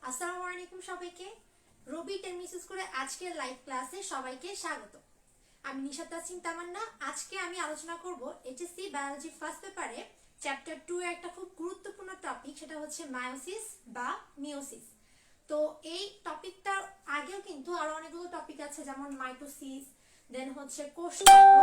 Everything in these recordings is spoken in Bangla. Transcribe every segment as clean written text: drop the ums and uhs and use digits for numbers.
আসসালামু আলাইকুম সবাইকে। রবি টেনিস স্কুলে আজকের লাইভ ক্লাসে সবাইকে স্বাগত। আমি নিশাত তাসনিম তামান্না। আজকে আমি আলোচনা করব এইচএসসি বায়োলজি ফার্স্ট পেপারে চ্যাপ্টার 2 এর একটা খুব গুরুত্বপূর্ণ টপিক, সেটা হচ্ছে মায়োসিস বা মিওসিস। তো এই টপিকটার আগেও কিন্তু আরো অনেকগুলো টপিক আছে, যেমন মাইটোসিস, দেন হচ্ছে কোষ চক্র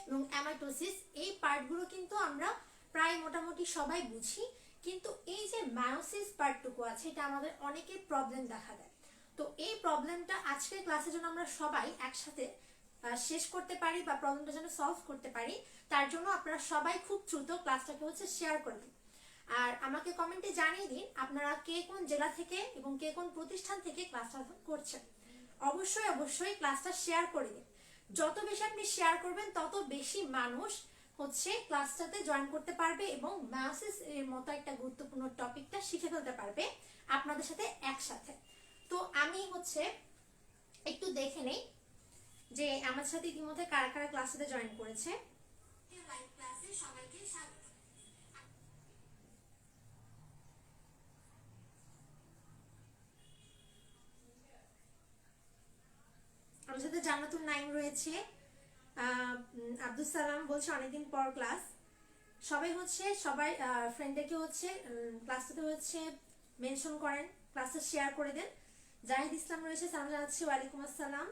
এবং অ্যামাইটোসিস। এই পার্টগুলো কিন্তু আমরা প্রায় মোটামুটি সবাই বুঝি, কিন্তু এই যে মায়োসিস পার্টটুকু আছে এটা আমাদের অনেকের প্রবলেম দেখা দেয়। তো এই প্রবলেমটা আজকের ক্লাসের জন্য আমরা সবাই একসাথে শেষ করতে পারি বা প্রবলেমটা যেন সলভ করতে পারি, তার জন্য আপনারা সবাই খুব দ্রুত ক্লাসটাকে হচ্ছে শেয়ার করবেন। আর আমাকে কমেন্টে জানিয়ে দিন আপনারা কে কোন জেলা থেকে এবং কে কোন প্রতিষ্ঠান থেকে ক্লাসটা করছেন। অবশ্যই অবশ্যই ক্লাসটা শেয়ার করে দিন। যত বেশি আপনি শেয়ার করবেন তত বেশি মানুষ হচ্ছে ক্লাসটাতে জয়েন করতে পারবে এবং মায়োসিস এর মতো একটা গুরুত্বপূর্ণ টপিকটা শিখে ফেলতে পারবে আপনাদের সাথে একসাথে। তো আমি হচ্ছে একটু দেখে নেই যে আমার সাথে ইতিমধ্যে কারা কারা ক্লাসটাতে জয়েন করেছে। লাইভ ক্লাসে সবাইকে স্বাগত। আমার সাথে জান্নাতুল নাইম রয়েছে, আব্দুল সালাম বলছে অনেকদিন পর ক্লাস। সবাই ফ্রেন্ডদেরকে হচ্ছে ক্লাসটাতে হচ্ছে মেনশন করেন, ক্লাসটা শেয়ার করে দেন। জাহিদ ইসলাম রয়েছে, সালাম জানাচ্ছি, ওয়ালাইকুম আসসালাম।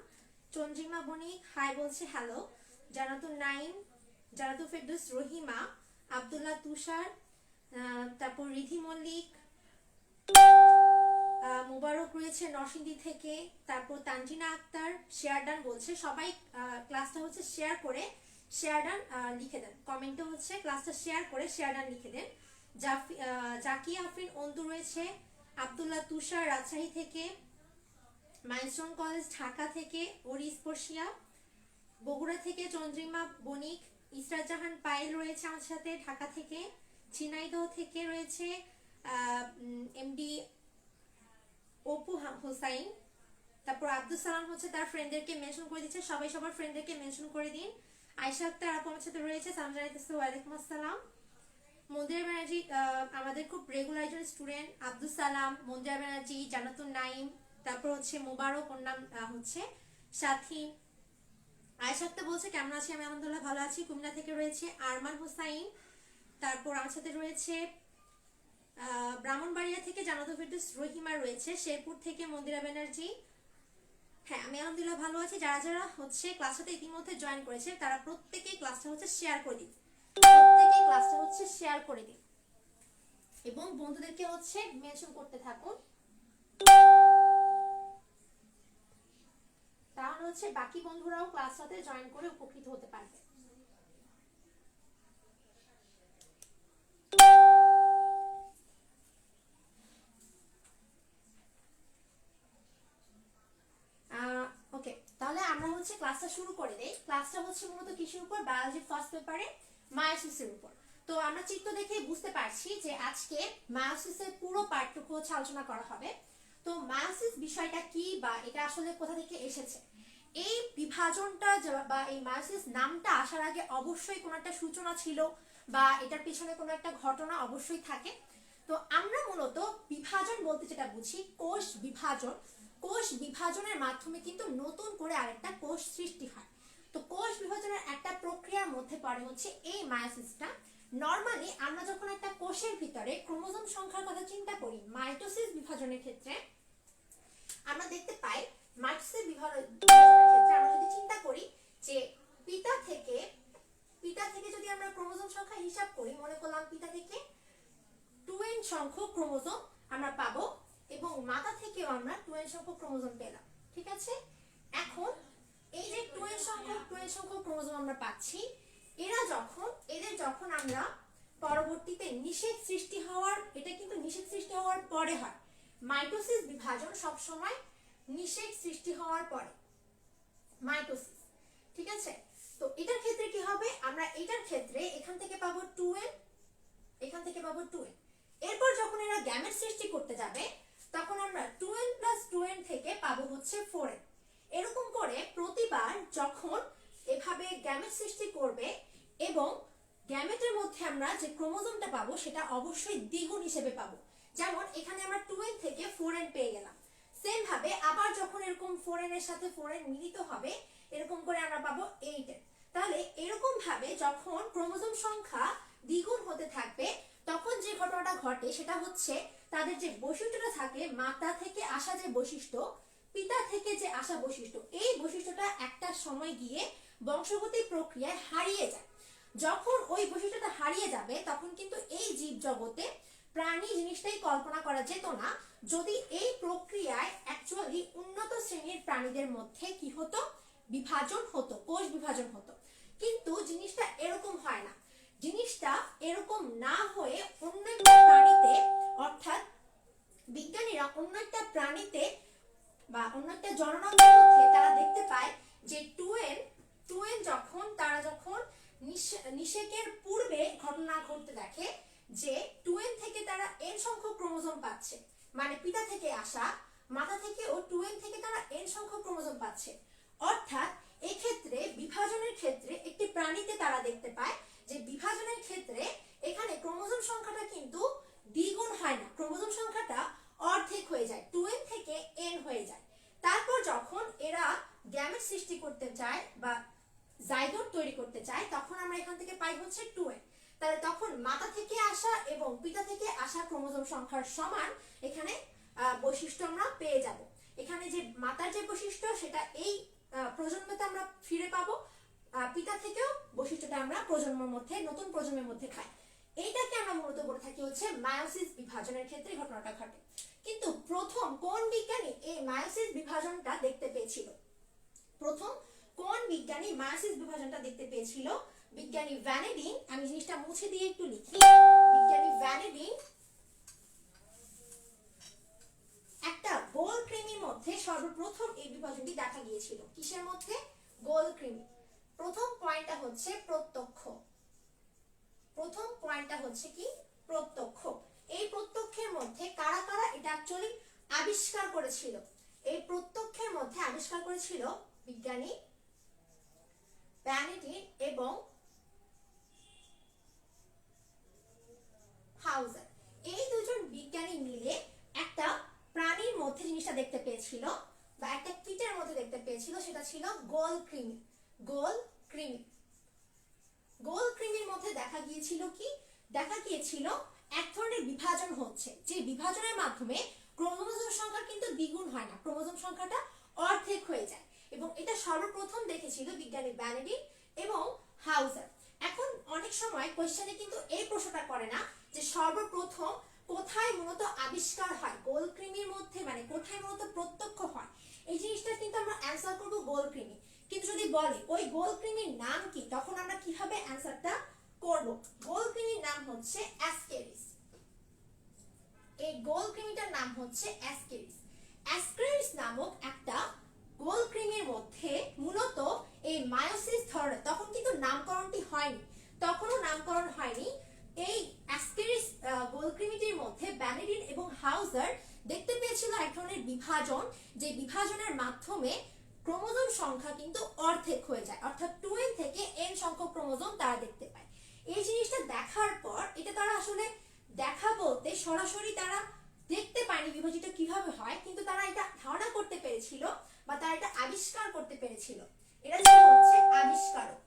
চন্দ্রিমা বণিক হাই বলছে হ্যালো। জান্নাতুল নাইম, জান্নাতুল ফেরদৌস, রহিমা, আব্দুল্লাহ তুষার, তারপর রিধি মল্লিক, মুবারক রয়েছে নরসিংদী থেকে, তারপর তানজিনা আক্তার শেয়ার ডান বলছে। সবাই ক্লাসটা হচ্ছে শেয়ার করে শেয়ার ডান লিখে দেন, কমেন্টে হচ্ছে ক্লাসটা শেয়ার করে শেয়ার ডান লিখে দেন। জাকিয়া আফরিন অন্তু রয়েছে, আব্দুল্লাহ তুষার রাজশাহী থেকে, মাইলস্টোন কলেজ ঢাকা থেকে, ওরি স্পর্শিয়া বগুড়া থেকে, চন্দ্রিমা বণিক, ইসরাত জাহান পায়েল রয়েছে আমার সাথে ঢাকা থেকে, ঝিনাইদহ থেকে রয়েছে এমডি অপু হোসাইন, তারপর আব্দুল সালাম হচ্ছে তার ফ্রেন্ডদেরকে মেনশন করে দিচ্ছে। সবাই সবার ফ্রেন্ডদেরকে মেনশন করে দিন। আয়েশা আক্তার আপু আমার সাথে রয়েছে, সালাম জানাইতেছে, ওয়ালাইকুম আসসালাম। মন্দিরা ব্যানার্জি আমাদের খুব রেগুলার একজন স্টুডেন্ট, আব্দুল সালাম, মন্দিরা ব্যানার্জি, জান্নাতুল নাইম, তারপর হচ্ছে মুবারক, ওর নাম হচ্ছে সাথী। আয়েশা আক্তার বলছে কেমন আছি, আমি আলহামদুলিল্লাহ ভালো আছি। কুমিল্লা থেকে রয়েছে আরমান হোসাইন, তারপর আমার সাথে রয়েছে ব্রাহ্মণবাড়িয়া থেকে জান্নাতুল ফেরদৌস, রহিমা রয়েছে শেরপুর থেকে, মন্দিরা ব্যানার্জি। হ্যাঁ, আমি আলহামদুলিল্লাহ ভালো আছি। যারা যারা হচ্ছে ক্লাসটাতে ইতিমধ্যে জয়েন করেছে তারা প্রত্যেকেই ক্লাসটা হচ্ছে শেয়ার করে দিন, প্রত্যেকেই ক্লাসটা হচ্ছে শেয়ার করে দিন এবং বন্ধুদেরকে হচ্ছে মেনশন করতে থাকুন, তাহলে হচ্ছে বাকি বন্ধুরাও ক্লাসটাতে জয়েন করে উপকৃত হতে পারবে। ওকে, তাহলে আমরা হচ্ছে ক্লাসটা শুরু করে দেই। ক্লাসটা হচ্ছে মূলত কিসের উপর? বায়োলজি ফার্স্ট পেপারে মায়োসিসের উপর। তো আমরা চিত্র দেখে বুঝতে পারছি যে আজকে মায়োসিসের পুরো পার্টটুকু হচ্ছে আলোচনা করা হবে। তো মায়োসিস বিষয়টা কি বা এটা আসলে কোথা থেকে এসেছে, এই বিভাজনটা বা এই মায়োসিস নামটা আসার আগে অবশ্যই কোনো একটা সূচনা ছিল বা এটার পিছনে কোনো একটা ঘটনা অবশ্যই থাকে। তো আমরা মূলত বিভাজন বলতে যেটা বুঝি কোষ বিভাজন, কোষ বিভাজনের মাধ্যমে কিন্তু নতুন করে আরেকটা কোষ সৃষ্টি হয়। তো কোষ বিভাজনের একটা প্রক্রিয়ার মধ্যে পড়ে হচ্ছে এই মায়োসিসটা। নরমালি আমরা যখন একটা কোষের ভিতরে ক্রোমোজোম সংখ্যার কথা চিন্তা করি, মাইটোসিস বিভাজনের ক্ষেত্রে আমরা দেখতে পাই, মাইটোসিস বিভাজনের ক্ষেত্রে আমরা যদি চিন্তা করি যে পিতা থেকে যদি আমরা ক্রোমোজোম সংখ্যা হিসাব করি, মনে করলাম পিতা থেকে 2n সংখ্যক ক্রোমোজোম আমরা পাবো এবং মাতা থেকেও আমরা 2n সংখ্যক ক্রোমোজোম পেলাম, ঠিক আছে। এখন এই যে 2n সংখ্যক ক্রোমোজোম আমরা পাচ্ছি, এদের যখন আমরা পরবর্তীতে নিষেক সৃষ্টি হওয়ার, এটা কিন্তু নিষেক সৃষ্টি হওয়ার পরে হয়। মাইটোসিস বিভাজন সব সময় নিষেক সৃষ্টি হওয়ার পরে মাইটোসিস, ঠিক আছে। তো এটার ক্ষেত্রে কি হবে? আমরা এটার ক্ষেত্রে এখান থেকে পাবো 2n, এখান থেকে পাবো 2n। এরপর যখন এরা গ্যামেট সৃষ্টি করতে যাবে তখন আমরা 2n + 2n থেকে পাবো হচ্ছে 4n। এরকম করে প্রতিবার যখন এভাবে গ্যামেট সৃষ্টি করবে এবং গ্যামেটের মধ্যে আমরা যে ক্রোমোজোমটা পাবো সেটা অবশ্যই দ্বিগুণ হিসেবে পাবো। যেমন এখানে আমরা 2n থেকে 4n ভাবে আবার যখন এরকম 4n এর সাথে 4n মিলিত হবে এরকম করে আমরা পাবো 8n। তাহলে এরকম ভাবে যখন ক্রোমোজোম সংখ্যা দ্বিগুণ হতে থাকবে তখন যে ঘটনাটা ঘটে সেটা হচ্ছে তাদের যে বৈশিষ্ট্যটা থাকে মাতা থেকে আসা যে বৈশিষ্ট্য, পিতা থেকে যে আসা বৈশিষ্ট্য, এই বৈশিষ্ট্যটা একটা সময় গিয়ে বংশগতি প্রক্রিয়ায় হারিয়ে যায়। যখন ওই বৈশিষ্ট্যটা হারিয়ে যাবে তখন কিন্তু এই জীব জগতে প্রাণী জিনিসটাই কল্পনা করা যেত না যদি এই প্রক্রিয়ায় অ্যাকচুয়ালি উন্নত শ্রেণীর প্রাণীদের মধ্যে কি হতো, বিভাজন হতো, কোষ বিভাজন হতো। কিন্তু জিনিসটা এরকম হয় না। জিনিসটা এরকম না হয়ে অন্য একটা প্রাণীতে, অর্থাৎ বিজ্ঞানীরা অন্য একটা প্রাণীতে বা অন্য একটা জননাঙ্গের মধ্যে তারা দেখতে পায় যে 2n যখন তারা যখন নিষেকের পূর্বে ঘটনা ঘটতে দেখে যে 2n থেকে তারা n সংখ্যক ক্রোমোজোম পাচ্ছে, মানে পিতা থেকে আসা, মাতা থেকেও 2n থেকে তারা n সংখ্যক ক্রোমোজোম পাচ্ছে। অর্থাৎ এই ক্ষেত্রে বিভাজনের ক্ষেত্রে একটি প্রাণীতে তারা দেখতে পায় যে বিভাজনের ক্ষেত্রে এখানে ক্রোমোজোম সংখ্যাটা কিন্তু দ্বিগুণ হয় না, ক্রোমোজোম সংখ্যাটা অর্ধেক হয়ে যায়, 2n থেকে n হয়ে যায়। তারপর যখন এরা গ্যামেট সৃষ্টি করতে চায় বা জাইগোট তৈরি করতে চায় তখন আমরা এখান থেকে পাই হচ্ছে 2n। তাহলে তখন মাতা থেকে আসা এবং পিতা থেকে আসা ক্রোমোজোম সংখ্যার সমান এখানে বৈশিষ্ট্য আমরা পেয়ে যাব। এখানে যে মাতার যে বৈশিষ্ট্য সেটা এই প্রজন্মতে আমরা ফিরে পাবো, পিতা থেকেও বৈশিষ্ট্যটা আমরা প্রজন্মের মধ্যে, নতুন প্রজন্মের মধ্যে পাই। এইটাকে আমরা মূলত বলে থাকি হচ্ছে মায়োসিস বিভাজনের ক্ষেত্রে ঘটনাটা ঘটে। কিন্তু প্রথম কোন বিজ্ঞানী এই মায়োসিস বিভাজনটা দেখতে পেয়েছিল? প্রথম কোন বিজ্ঞানী মায়োসিস বিভাজনটা দেখতে পেয়েছিল? বিজ্ঞানী ভ্যানেডিন। আমি জিনিসটা মুছে দিয়ে একটু লিখি। বিজ্ঞানী ভ্যানেডিন একটা গোল কৃমির মধ্যে সর্বপ্রথম এই বিভাজনটি দেখা গিয়েছিল। কিসের মধ্যে? গোল কৃমি। প্রথম পয়েন্টটা হচ্ছে প্রত্যক্ষ। প্রথম পয়েন্টটা হচ্ছে কি? প্রত্যক্ষ। এই প্রত্যক্ষের মধ্যে কারা কারা এটা অ্যাকচুয়ালি আবিষ্কার করেছিল? এই প্রত্যক্ষের মধ্যে আবিষ্কার করেছিল বিজ্ঞানী ভ্যানেডিন এবং হাউজার। এই দুজন বিজ্ঞানী মিলে একটা প্রাণীর মধ্যে জিনিসটা দেখতে পেয়েছিল বা একটা কীটের মধ্যে দেখতে পেয়েছিল, সেটা ছিল গোল কৃমি। গোল কৃমি। গোল কৃমির মধ্যে দেখা গিয়েছিল কি? দেখা গিয়েছিল এক ধরনের বিভাজন হচ্ছে, যে বিভাজনের মাধ্যমে ক্রোমোজোম সংখ্যা কিন্তু দ্বিগুণ হয় না, ক্রোমোজোম সংখ্যাটা অর্ধেক হয়ে যায়। এবং এটা সর্বপ্রথম দেখেছিল বিজ্ঞানী ভ্যানেডিন এবং হাউজার। এখন অনেক সময় কোশ্চেনে কিন্তু এই প্রশ্নটা করে না যে সর্বপ্রথম কোথায় মূলত আবিষ্কার হয় গোল কৃমির মধ্যে, মানে কোথায় মূলত প্রত্যক্ষ হয়। এই জিনিসটা কিন্তু আমরা অ্যান্সার করব গোল কৃমি। কিন্তু যদি বলে ওই গোল কৃমির নাম কি, তখন আমরা কিভাবে অ্যান্সারটা করব? গোল কৃমির নাম হচ্ছে অ্যাসকেরিস। এই গোল কৃমিটার নাম হচ্ছে অ্যাসকেরিস। অ্যাসকেরিস নামক একটা গোল কৃমির মধ্যে মূলত এই মায়োসিস ধরনের, তখন কিন্তু নামকরণটি হয়নি, তখনও নামকরণ হয়নি। এই অ্যাসকেরিস গোল কৃমিটির মধ্যে ভ্যানেডিন এবং হাউজার দেখতে পেয়েছিল এক ধরনের বিভাজন, যে বিভাজনের মাধ্যমে ক্রোমোজোম সংখ্যা কিন্তু অর্ধেক হয়ে যায়, অর্থাৎ 2n থেকে n সংখ্যক ক্রোমোজোম তারা দেখতে পায়। এই জিনিসটা দেখার পর, এটা তারা আসলে দেখা বলতে সরাসরি তারা দেখতে পায়নি বিভাজিত কিভাবে হয়, কিন্তু তারা এটা ধারণা করতে পেরেছিল বা তারা এটা আবিষ্কার করতে পেরেছিল। এরা ছিল হচ্ছে আবিষ্কারক।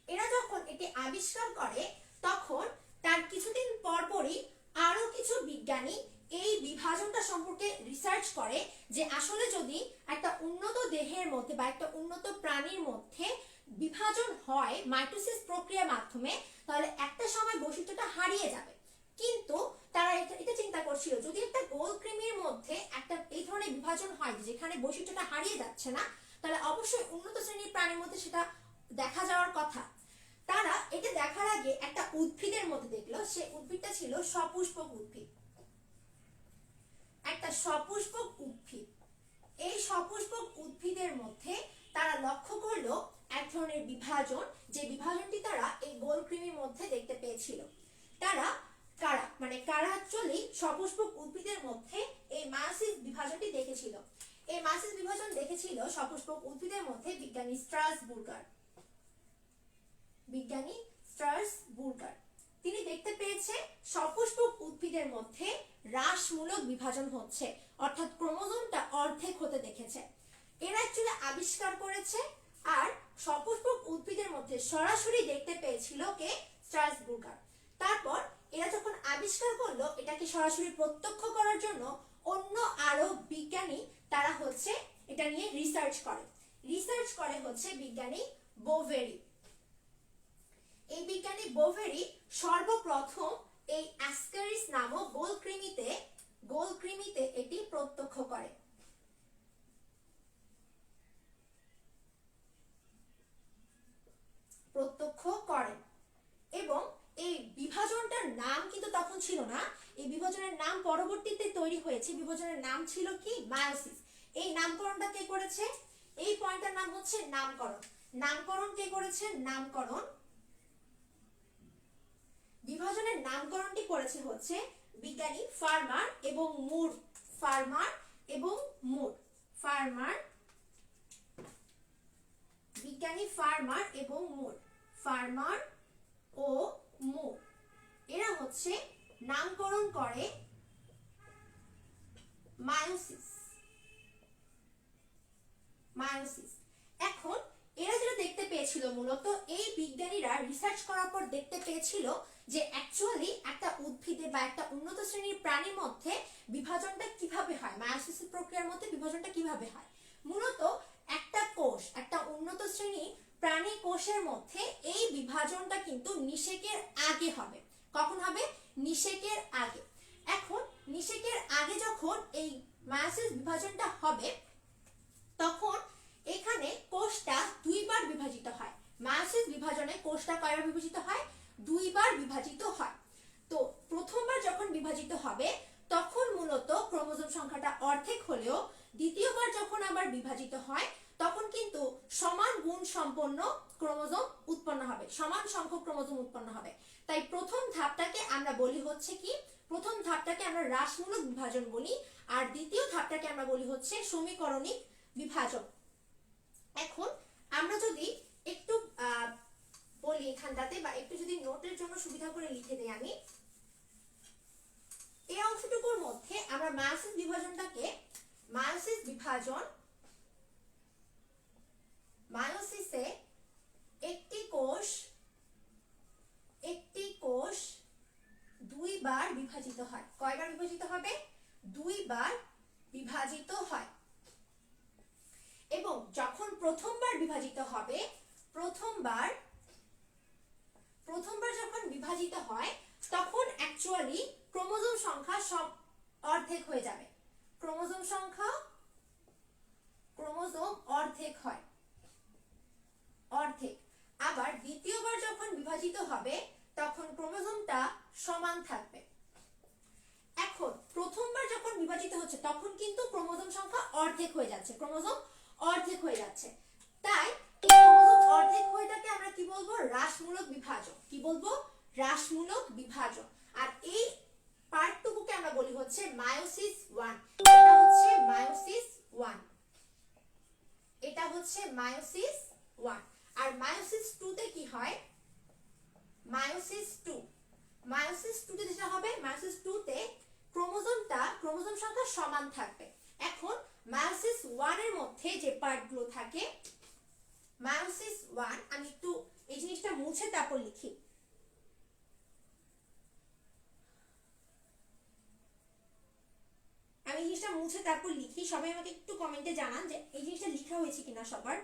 এরা যখন এটি আবিষ্কার করে তখন তার কিছুদিন পরপরই আরো কিছু বিজ্ঞানী এই বিভাজনটা সম্পর্কে রিসার্চ করে যে আসলে যদি একটা উন্নত দেহের মধ্যে বা একটা উন্নত প্রাণীর মধ্যে বিভাজন হয় মাইটোসিস প্রক্রিয়ার মাধ্যমে, তাহলে একটা সময় বৈশিষ্ট্যটা হারিয়ে যাবে। কিন্তু তারা এটা চিন্তা করছিল যদি একটা গোল কৃমির মধ্যে একটা এই ধরনের বিভাজন হয় যেখানে বৈশিষ্ট্যটা হারিয়ে যাচ্ছে না, তাহলে অবশ্যই উন্নত শ্রেণীর প্রাণীর মধ্যে সেটা দেখা যাওয়ার কথা। তারা এটা দেখার আগে একটা উদ্ভিদের মধ্যে দেখলো, সেই উদ্ভিদটা ছিল সপুষ্পক উদ্ভিদ। একটা সপুষ্পক উদ্ভিদ। এই সপুষ্পক উদ্ভিদের মধ্যে তারা লক্ষ্য করলো এক ধরনের বিভাজন, যে বিভাজনটি তারা এই গোল কৃমির মধ্যে দেখতে পেয়েছিল। তারা কারা, মানে কারা অ্যাকচুয়ালি সপুষ্পক উদ্ভিদের মধ্যে এই মায়োসিস বিভাজনটি দেখেছিল? এই মায়োসিস বিভাজন দেখেছিল সপুষ্পক উদ্ভিদের মধ্যে বিজ্ঞানী স্ট্রাসবুর্গার। বিজ্ঞানী স্ট্রাসবুর্গার তিনি দেখতে পেয়েছে সপুষ্পক উদ্ভিদের মধ্যে হ্রাসমূলক বিভাজন হচ্ছে, অর্থাৎ ক্রোমোজোমটা অর্ধেক হতে দেখেছে। এরা অ্যাকচুয়ালি আবিষ্কার করেছে, আর সপুষ্পক উদ্ভিদের মধ্যে সরাসরি দেখতে পেয়েছিল কে? স্ট্রাসবুর্গার। তারপর এরা যখন আবিষ্কার করলো এটাকে সরাসরি প্রত্যক্ষ করার জন্য অন্য আরো বিজ্ঞানী তারা হচ্ছে এটা নিয়ে রিসার্চ করে হচ্ছে বিজ্ঞানী বোভেরি। এই বিজ্ঞানী বোভেরি সর্বপ্রথম এই অ্যাসকারিস নামক গোলকৃমিতে এটি প্রত্যক্ষ করে। এবং এই বিভাজনটার নাম কিন্তু তখন ছিল না, এই বিভাজনের নাম পরবর্তীতে তৈরি হয়েছে। বিভাজনের নাম ছিল কি? মায়োসিস। এই নামকরণটা কে করেছে? এই পয়েন্টটার নাম হচ্ছে নামকরণ কে করেছে? বিভাজনের নামকরণটি করেছে হচ্ছে বিজ্ঞানী ফার্মার এবং মুর। বিজ্ঞানী ফার্মার ও মুর এরা হচ্ছে নামকরণ করে মায়োসিস। এখন এরা যেটা দেখতে পেয়েছিল, মূলত এই বিজ্ঞানীরা রিসার্চ করার পর দেখতে পেয়েছিল যে অ্যাকচুয়ালি একটা উদ্ভিদে বা একটা উন্নত শ্রেণীর প্রাণীর মধ্যে বিভাজনটা কিভাবে হয়, মায়োসিস প্রক্রিয়ার মধ্যে বিভাজনটা কিভাবে হয়। মূলত একটা উন্নত শ্রেণীর প্রাণী কোষের মধ্যে এই বিভাজনটা কিন্তু নিষেকের আগে হবে। কখন হবে? নিষেকের আগে। এখন নিষেকের আগে যখন এই মায়োসিস বিভাজনটা হবে তখন এখানে কোষটা দুইবার বিভাজিত হয়। মায়োসিস বিভাজনে কোষটা কয়বার বিভাজিত হয়? দুইবার বিভাজিত হয়। তো প্রথমবার যখন বিভাজিত হবে তখন মূলত ক্রোমোজোম সংখ্যাটা অর্ধেক হলেও দ্বিতীয়বার যখন আবার বিভাজিত হয় তখন কিন্তু সমান গুণ সম্পন্ন ক্রোমোজোম উৎপন্ন হবে, সমান সংখ্যক ক্রোমোজোম উৎপন্ন হবে। তাই প্রথম ধাপটাকে আমরা বলি হচ্ছে কি? প্রথম ধাপটাকে আমরা হ্রাসমূলক বিভাজন বলি, আর দ্বিতীয় ধাপটাকে আমরা বলি হচ্ছে সমীকরণিক বিভাজন। এখন আমরা যদি একটু বলি এখানটাতে, বা একটু যদি নোটের জন্য সুবিধা করে লিখে দেই আমি, এই অংশটুকুর মধ্যে আমরা মায়োসিস বিভাজন মায়োসিসে একটি কোষ দুইবার বিভাজিত হয়। কয়বার বিভাজিত হবে? দুইবার বিভাজিত হয়। এবং যখন প্রথমবার বিভাজিত হবে, প্রথমবার যখন বিভাজিত হয় তখন অ্যাকচুয়ালি ক্রোমোজোম সংখ্যা সব অর্ধেক হয়ে যাবে। ক্রোমোজোম অর্ধেক হয়, আবার দ্বিতীয়বার যখন বিভাজিত হবে তখন ক্রোমোজোমটা সমান থাকবে। এখন প্রথমবার যখন বিভাজিত হচ্ছে তখন কিন্তু ক্রোমোজোম সংখ্যা অর্ধেক হয়ে যাচ্ছে, তাই ক্রোমোজোম অর্ধেক হয়ে থাকে আমরা কি বলবো? হ্রাসমূলক বিভাজন। কি বলবো? হ্রাসমূলক বিভাজন। আর এই পার্টটুকুকে আমরা বলি হচ্ছে মায়োসিস 1। এটা হচ্ছে মায়োসিস 1। আর মায়োসিস 2 তে কি হয়? মায়োসিস 2 তে যেটা হবে, মায়োসিস 2 তে ক্রোমোজোম সংখ্যা সমান থাকবে। এখন মায়োসিস 1 এর মধ্যে যে পার্টগুলো থাকে, মায়োসিস 1, আমি একটু এই জিনিসটা মুছে তারপর লিখি। সবাই আমাকে একটু কমেন্টে জানান যে এই জিনিসটা লেখা হয়েছে কিনা সবার।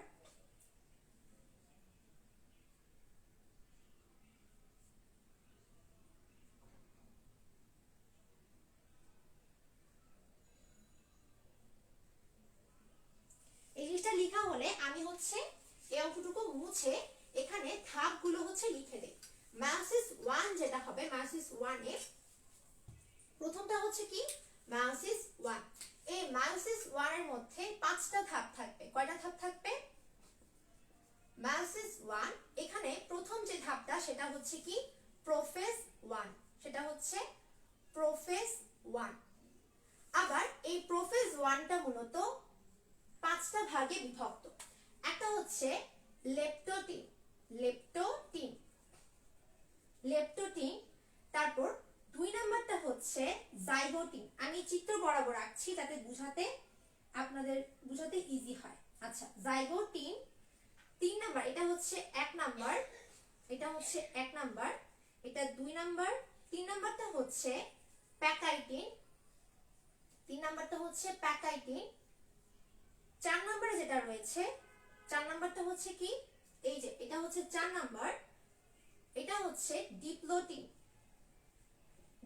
এই জিনিসটা লেখা হলে আমি হচ্ছে এই অংশটুকু মুছে এখানে ধাপগুলো হচ্ছে লিখে দেই। মায়োসিস 1 যেটা হবে, মায়োসিস 1 এর প্রথমটা হচ্ছে কি? মায়োসিস 1। এই মায়োসিস 1 এর মধ্যে 5টা ধাপ থাকবে। কয়টা ধাপ থাকবে? মায়োসিস 1 এখানে প্রথম যে ধাপটা সেটা হচ্ছে কি? প্রোফেজ 1। আবার এই প্রোফেজ 1টা মূলত 5টা ভাগে বিভক্ত। একটা হচ্ছে লেপ্টোটিন, তারপর 2 নাম্বারটা হচ্ছে জাইগোটিন। আমি চিত্র বরাবর আঁকছি যাতে আপনাদের বুঝাতে ইজি হয়। আচ্ছা, জাইগোটিন 3 নাম্বার, এটা হচ্ছে 1 নাম্বার, এটা হচ্ছে 1 নাম্বার, এটা 2 নাম্বার। 3 নাম্বারটা হচ্ছে প্যাকাইটিন, 3 নাম্বারটা হচ্ছে প্যাকাইটিন। 4 নাম্বারে যেটা রয়েছে, 4 নাম্বারটা হচ্ছে কি, এই যে এটা হচ্ছে 4 নাম্বার, এটা হচ্ছে ডিপ্লোটিন,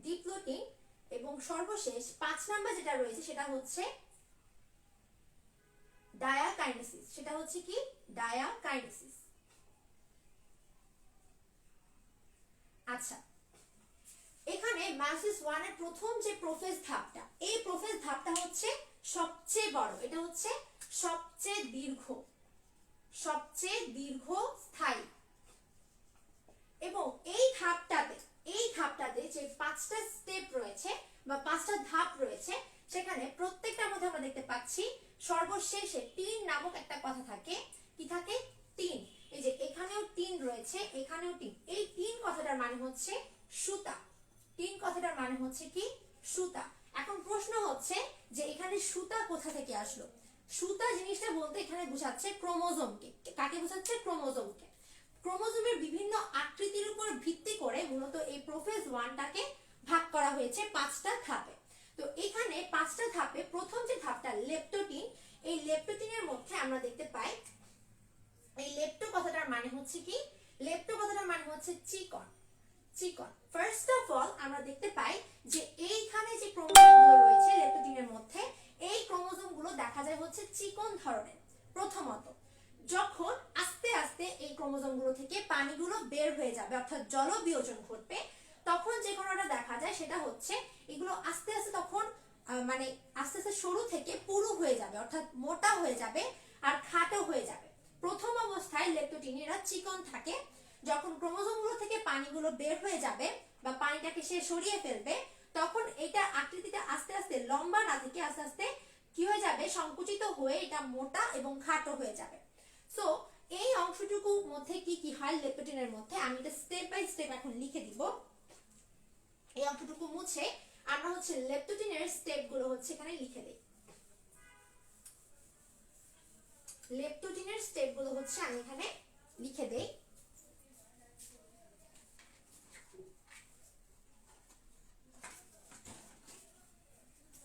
ডিপ্লোটিন। এবং সর্বশেষ 5 নাম্বার যেটা রয়েছে সেটা হচ্ছে ডায়াকাইনেসিস, সেটা হচ্ছে কি ডায়াকাইনেসিস। আচ্ছা, এখানে মায়োসিস 1 এর প্রথম যে প্রোফেজ ধাপটা, এই প্রোফেজ ধাপটা হচ্ছে সবচেয়ে বড়, এটা হচ্ছে সবচেয়ে দীর্ঘস্থায়ী। এবং এই ধাপটাতে যে 5টা স্টেপ রয়েছে বা 5টা ধাপ রয়েছে, সেখানে প্রত্যেকটার মধ্যে আমরা দেখতে পাচ্ছি সর্বশেষে 3 নামক একটা কথা থাকে। কি থাকে? 3। এই যে এখানেও 3 রয়েছে, এখানেও 3। এই 3 কথাটার মানে হচ্ছে সুতা। 3 কথাটার মানে হচ্ছে কি সুতা। এখন প্রশ্ন হচ্ছে যে এখানে সুতা কোথা থেকে আসলো? সুতা জিনিসটা বলতে এখানে বোঝাচ্ছে ক্রোমোজোমকে। কাকে বোঝাচ্ছে? ক্রোমোজোমকে। ক্রোমোজোমের বিভিন্ন আকৃতির উপর ভিত্তি করে মূলত এই প্রোফেজ 1টাকে ভাগ করা হয়েছে 5টা ধাপে। তো এখানে 5টা ধাপে প্রথম যে ধাপটা লেপ্টোটিন, এই লেপ্টোটিনের মধ্যে আমরা দেখতে পাই, এই লেপ্টো কথাটার মানে হচ্ছে কি, লেপ্টো কথাটার মানে হচ্ছে চিকন, চিকন। ফার্স্ট অফ অল আমরা দেখতে পাই যে এইখানে যে ক্রোমোজোমগুলো রয়েছে লেপ্টোটিনের মধ্যে, এই ক্রোমোজোমগুলো দেখা যায় হচ্ছে চিকন ধরনের। প্রথমত, যখন আস্তে আস্তে এই ক্রোমোজোমগুলো থেকে পানিগুলো বের হয়ে যাবে, অর্থাৎ জলবিয়োজন ঘটবে, তখন যে ঘটনাটা দেখা যায় সেটা হচ্ছে এগুলো আস্তে আস্তে তখন মানে আস্তে আস্তে সরু থেকে পুরু হয়ে যাবে, অর্থাৎ মোটা হয়ে যাবে আর খাটো হয়ে যাবে। প্রথম অবস্থায় লেপ্টোটিনেরা চিকন থাকে। যখন ক্রোমোজোমগুলো থেকে পানিগুলো বের হয়ে যাবে বা পানিটাকে সে সরিয়ে ফেলবে, তখন এটা আকৃতিটা আস্তে আস্তে লম্বা না থেকে আস্তে আস্তে কি হয়ে যাবে, সংকুচিত হয়ে এটা মোটা এবং খাটো হয়ে যাবে। সো এই অংশটুকুর মধ্যে কি কি হয় লেপ্টোটিনের মধ্যে, আমি এটা স্টেপ বাই স্টেপ এখন লিখে দিব। এই অংশটুকু মুছে আমরা হচ্ছে লেপ্টোটিনের স্টেপগুলো হচ্ছে এখানে লিখে দেই। লেপ্টোটিনের স্টেপগুলো হচ্ছে আমি এখানে লিখে দেই।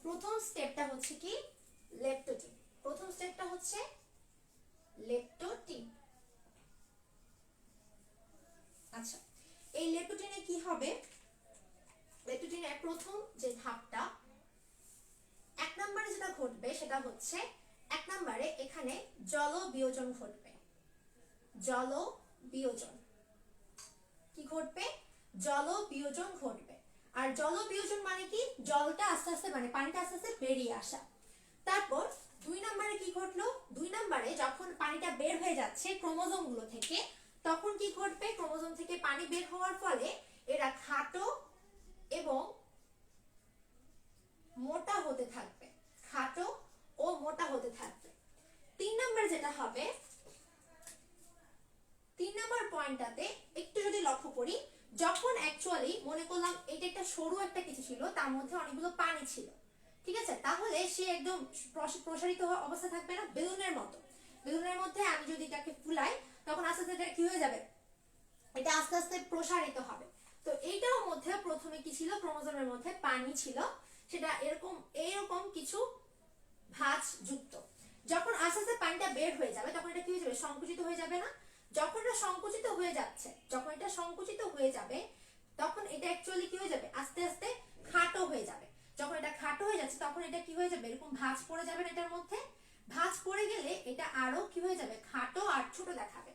প্রথম স্টেপটা হচ্ছে কি লেপ্টোটিন, প্রথম স্টেপটা হচ্ছে লেপ্টোটিন। আচ্ছা, এই লেপ্টোটিনে কি হবে? লেপ্টোটিনের প্রথম যে ধাপটা, 1 নম্বরে যেটা ঘটবে সেটা হচ্ছে 1 নম্বরে এখানে জলবিয়োজন ঘটবে। জলবিয়োজন কি ঘটবে? জলবিয়োজন ঘটবে। আর জলবিয়োজন মানে কি? জলটা আস্তে আস্তে মানে পানিটা আস্তে আস্তে বেরিয়ে আসা। তারপর 2 নম্বরে কি ঘটলো? 2 নম্বরে যখন পানিটা বের হয়ে যাচ্ছে ক্রোমোজোমগুলো থেকে, তখন কি ঘটবে? ক্রোমোজোম থেকে পানি বের হওয়ার ফলে এরা খাটো এবং মোটা হতে থাকবে, খাটো ও মোটা হতে থাকবে। 3 নম্বর যেটা হবে, 3 নম্বর পয়েন্টটাতে একটু যদি লক্ষ্য করি, যখন অ্যাকচুয়ালি মনে করলাম এটা একটা সরু একটা কিছু ছিল, তার মধ্যে অনেকগুলো পানি ছিল, ঠিক আছে, তাহলে সে একদম প্রসারিত অবস্থা থাকবে না, বেলুনের মতো। বেলুনের মধ্যে আমি যদি এটাকে ফুলাই, তখন আস্তে আস্তে এটা কি হয়ে যাবে, এটা আস্তে আস্তে প্রসারিত হবে। তো এইটার মধ্যে প্রথমে কি ছিল? ক্রোমোজোমের মধ্যে পানি ছিল, সেটা এরকম কিছু ভাঁজ যুক্ত। যখন আস্তে আস্তে পানিটা বের হয়ে যাবে, তখন এটা কি হয়ে যাবে? সংকুচিত হয়ে যাবে না? যখন এটা সংকুচিত হয়ে যাচ্ছে, যখন এটা সংকুচিত হয়ে যাবে, তখন এটা অ্যাকচুয়ালি কি হয়ে যাবে? আস্তে আস্তে খাটো হয়ে যাবে। যখন এটা খাটো হয়ে যাচ্ছে, তখন এটা কি হয়ে যাবে? এরকম ভাঁজ পড়ে যাবে এটার মধ্যে। ভাঁজ পড়ে গেলে এটা আরো কি হয়ে যাবে? খাটো আর ছোট দেখাবে।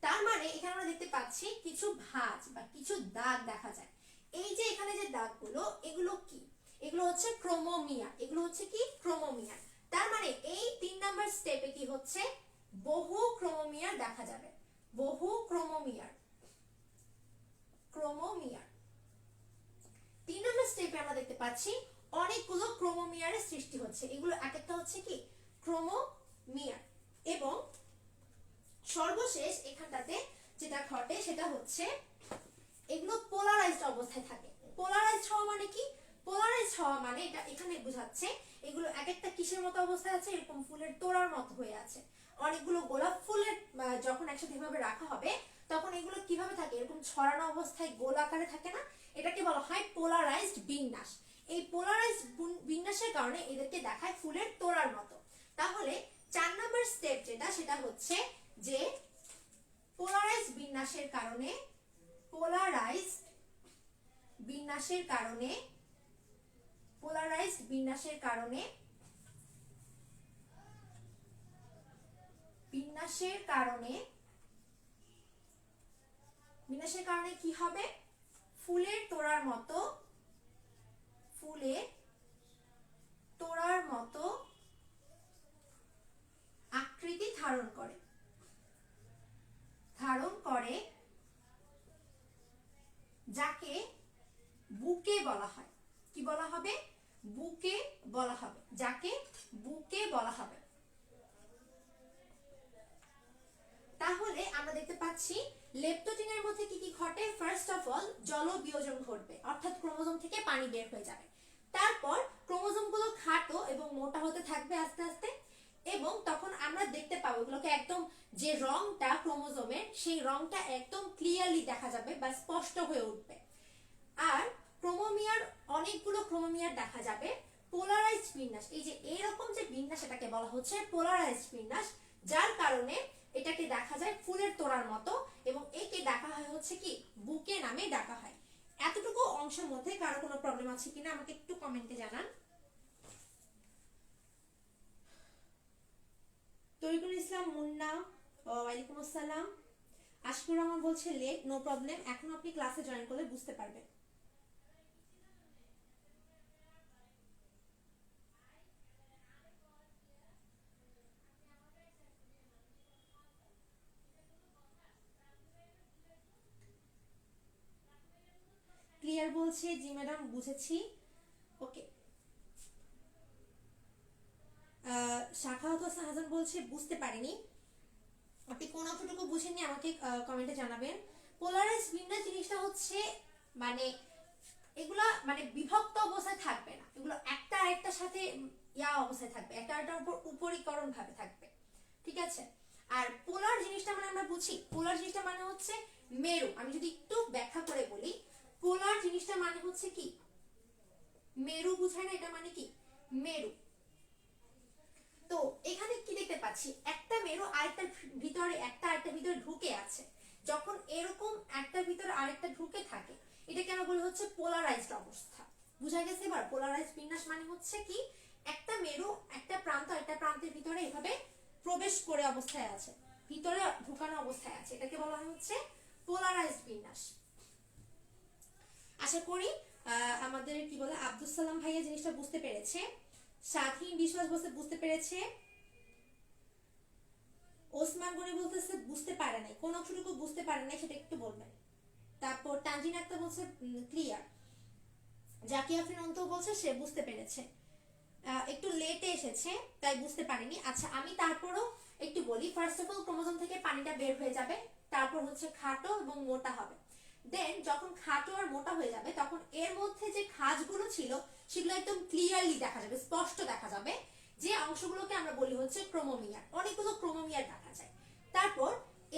তার মানে এখানে আমরা দেখতে পাচ্ছি কিছু ভাঁজ বা কিছু দাগ দেখা যায়। এই যে এখানে যে দাগগুলো, এগুলো কি? এগুলো হচ্ছে ক্রোমোমিয়ার। এগুলো হচ্ছে কি? ক্রোমোমিয়ার। তার মানে এই 3 নাম্বার স্টেপে কি হচ্ছে? বহু ক্রোমোমিয়ার দেখা যাবে। বহু ক্রোমোমিয়ার, ক্রোমোমিয়ার। 3 নাম্বার স্টেপে আমরা দেখতে পাচ্ছি অনেকগুলো ক্রোমোমিয়ারের সৃষ্টি হচ্ছে। এগুলো এক একটা হচ্ছে কি? ক্রোমোমিয়ার। এবং সর্বশেষ এখানটাতে যেটা ঘটে সেটা হচ্ছে এগুলো পোলারাইজড অবস্থায় থাকে। পোলারাইজড হওয়া মানে কি? পোলারাইজড হওয়া মানে এটা এখানে বোঝাচ্ছে এগুলো এক একটা কিসের মতো অবস্থায় আছে, এরকম ফুলের তোড়ার মতো হয়ে আছে। অনেকগুলো গোলাপ ফুলের যখন একসাথে এভাবে রাখা হবে তখন এগুলো কিভাবে থাকে, এরকম ছড়ানো অবস্থায় গোল আকারে থাকে না, এটাকে বলা হয় পোলারাইজড বিন্যাস। এই পোলারাইজড বিন্যাসের কারণে এদেরকে দেখায় ফুলের তোড়ার মতো। তাহলে 4 নম্বর স্টেপ যেটা, সেটা হচ্ছে যে পোলারাইজড বিন্যাসের কারণে, পোলারাইজড বিন্যাসের কারণে, পোলারাইজড বিন্যাসের কারণে, বিন্যাসের কারণে, বিন্যাসের কারণে কি হবে, ফুলের তোড়ার মতো, ফুলের তোড়ার মতো আকৃতি ধারণ করে, ধারণ করে, যাকে বুকে বলা হয়। কি বলা হবে? বুকে বলা হবে, যাকে বুকে বলা হবে। তাহলে আমরা দেখতে পাচ্ছি লেপটোজিনের মধ্যে কি কি ঘটে। ফার্স্ট অফ অল জল বিয়োজন ঘটবে, অর্থাৎ ক্রোমোজোম থেকে পানি বের হয়ে যাবে। তারপর ক্রোমোজোম গুলো খাটো এবং মোটা হতে থাকবে আস্তে আস্তে, এবং তখন আমরা দেখতে পাবো এগুলোকে একদম যে রংটা ক্রোমোজোমের, সেই রংটা একদম ক্লিয়ারলি দেখা যাবে বা স্পষ্ট হয়ে উঠবে। আর ক্রোমোমিয়ার অনেকগুলো ক্রোমোমিয়ার দেখা যাবে। পোলারাইজড বিন্যাস, এই যে এরকম যে বিন্যাস, এটাকে বলা হচ্ছে পোলারাইজড বিন্যাস, যার কারণে এটাকে দেখা যায় ফুলের তোড়ার মতো, এবং একে ডাকা হয় হচ্ছে কি বুকে নামে ডাকা হয়। এতটুকু অংশের মধ্যে কারো কোনো প্রবলেম আছে কিনা আমাকে একটু কমেন্টে জানান। তরিকুল ইসলাম মুন্না, ওয়ালাইকুম আসসালাম। আশিকুর রহমান বলছে লেট, নো প্রবলেম, এখন আপনি ক্লাসে জয়েন করলে বুঝতে পারবেন। ক্লিয়ার বলছে, জি ম্যাডাম বুঝেছি। ওকে, শাখাওয়াত হোসেন হাসান বলছে বুঝতে পারিনি, আপনি কোন অংশটুকু বুঝেননি আমাকে কমেন্টে জানাবেন। পোলারাইজ বিন্যাস জিনিসটা হচ্ছে মানে এগুলা মানে বিভক্ত অবস্থায় থাকবে না, এগুলো একটা আরেকটার সাথে অবস্থায় থাকবে, একটা আরেকটার উপর উপরিকরণ ভাবে থাকবে, ঠিক আছে। আর পোলার জিনিসটা মানে আমরা বুঝি, পোলার জিনিসটা মানে হচ্ছে মেরু। আমি যদি একটু ব্যাখ্যা করে বলি, পোলার জিনিসটা মানে হচ্ছে কি মেরু, বুঝায় না? এটা মানে কি মেরু। তো এখানে কি দেখতে পাচ্ছি, একটা মেরু আরেকটার ভিতরে, একটা আরেকটার ভিতরে ঢুকে আছে। যখন এরকম একটার ভিতরে আরেকটা ঢুকে থাকে, এটাকে আমরা বলি হচ্ছে পোলারাইজড অবস্থা। বুঝা গেছে এবার? পোলারাইজড বিন্যাস মানে হচ্ছে কি একটা মেরু একটা প্রান্ত একটা প্রান্তের ভিতরে এভাবে প্রবেশ করে অবস্থায় আছে, ভিতরে ঢুকানো অবস্থায় আছে, এটাকে বলা হয় হচ্ছে পোলারাইজড বিন্যাস। আশা করি আমাদের কি বলে আব্দুল সালাম ভাইয়া জিনিসটা বুঝতে পেরেছে। স্বাধীন বিশ্বাস বলতে বুঝতে পেরেছে। ওসমান গনি বলতেছে বুঝতে পারে নাই, কোন অংশটুকু বুঝতে পারে নাই সেটা একটু বলবেন। তারপর তানজিন আক্তার বলছে ক্লিয়ার। জাকিয়া আফরিন অন্ত বলছে সে বুঝতে পেরেছে, একটু লেটে এসেছে তাই বুঝতে পারিনি। আচ্ছা আমি তারপরও একটু বলি। ফার্স্ট অফ অল ক্রোমোজোম থেকে পানিটা বের হয়ে যাবে, তারপর হচ্ছে খাটো এবং মোটা হবে। দেন যখন খাটো আর মোটা হয়ে যাবে তখন এর মধ্যে যে খাঁজগুলো ছিল সেগুলো একদম ক্লিয়ারলি দেখা যাবে, স্পষ্ট দেখা যাবে। যে অংশগুলোকে আমরা বলি হচ্ছে ক্রোমোমিয়ার, অনেকগুলো ক্রোমোমিয়ার দেখা যায়। তারপর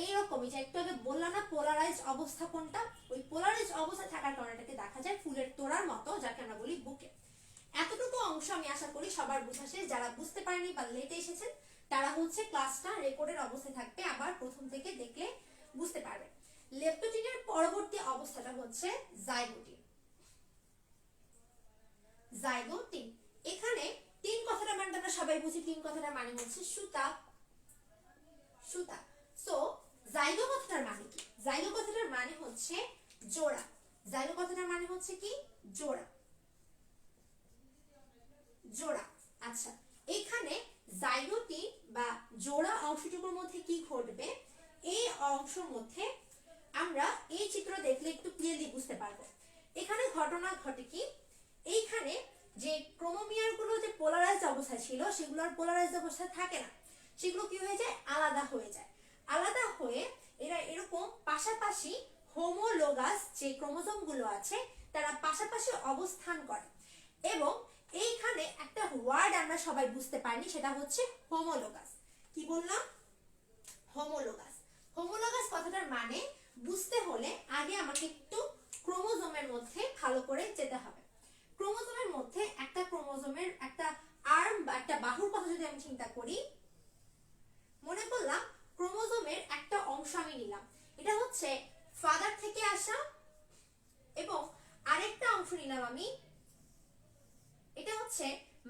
এইরকমই যে একটু আগে বললাম না পোলারাইজড অবস্থা কোনটা, ওই পোলারাইজড অবস্থা থাকার কারণে এটাকে দেখা যায় ফুলের তোড়ার মতো, যাকে আমরা বলি বুকে। এতটুকু অংশ আমি আশা করি সবার বোঝা শেষ। যারা বুঝতে পারেনি বা লেটে এসেছেন তারা হচ্ছে ক্লাসটা রেকর্ডের অবস্থায় থাকবে, আবার প্রথম থেকে দেখলে বুঝতে পারবে। লেপ্টোজিনের পরবর্তী অবস্থাটা হচ্ছে জাইগোটিন। জাইগোটিন, এখানে তিন কথাটা মানে আমরা সবাই বুঝি, তিন কথাটা মানে হচ্ছে সুতা, সুতা। সো জাইগো কথাটার মানে কি? জাইগো কথাটার মানে হচ্ছে জোড়া। জাইগো কথাটার মানে হচ্ছে কি জোড়া, জোড়া। আচ্ছা এখানে জাইগোটিন বা জোড়া অংশটুকুর মধ্যে কি ঘটবে, এই অংশের মধ্যে আমরা এই চিত্র দেখলে একটু ক্লিয়ারলি বুঝতে পারবো। এখানে ঘটনা ঘটে কি, এইখানে যে ক্রোমোমিয়ার গুলো যে পোলারাইজড অবস্থায় ছিল সেগুলো আর পোলারাইজড অবস্থায় থাকে না, সেগুলো কি হয়ে যায় আলাদা হয়ে যায়। আলাদা হয়ে এরা এরকম পাশাপাশি হোমোলোগাস যে ক্রোমোজোম গুলো আছে তারা পাশাপাশি অবস্থান করে। এবং এইখানে একটা ওয়ার্ড আমরা সবাই বুঝতে পারিনি, সেটা হচ্ছে হোমোলোগাস। কি বললাম? হোমোলোগাস। হোমোলোগাস কথাটার মানে বুঝতে হলে আগে আমাকে একটু ক্রোমোজোমের মধ্যে ভালো করে যেতে হবে। ক্রোমোজোমের মধ্যে একটা ক্রোমোজোমের একটা আর্ম বা একটা বাহুর কথা যদি আমি চিন্তা করি, মনে করলাম ক্রোমোজোমের একটা অংশ আমি নিলাম, এটা হচ্ছে ফাদার থেকে আসা, এবং আরেকটা অংশ নিলাম আমি, এটা হচ্ছে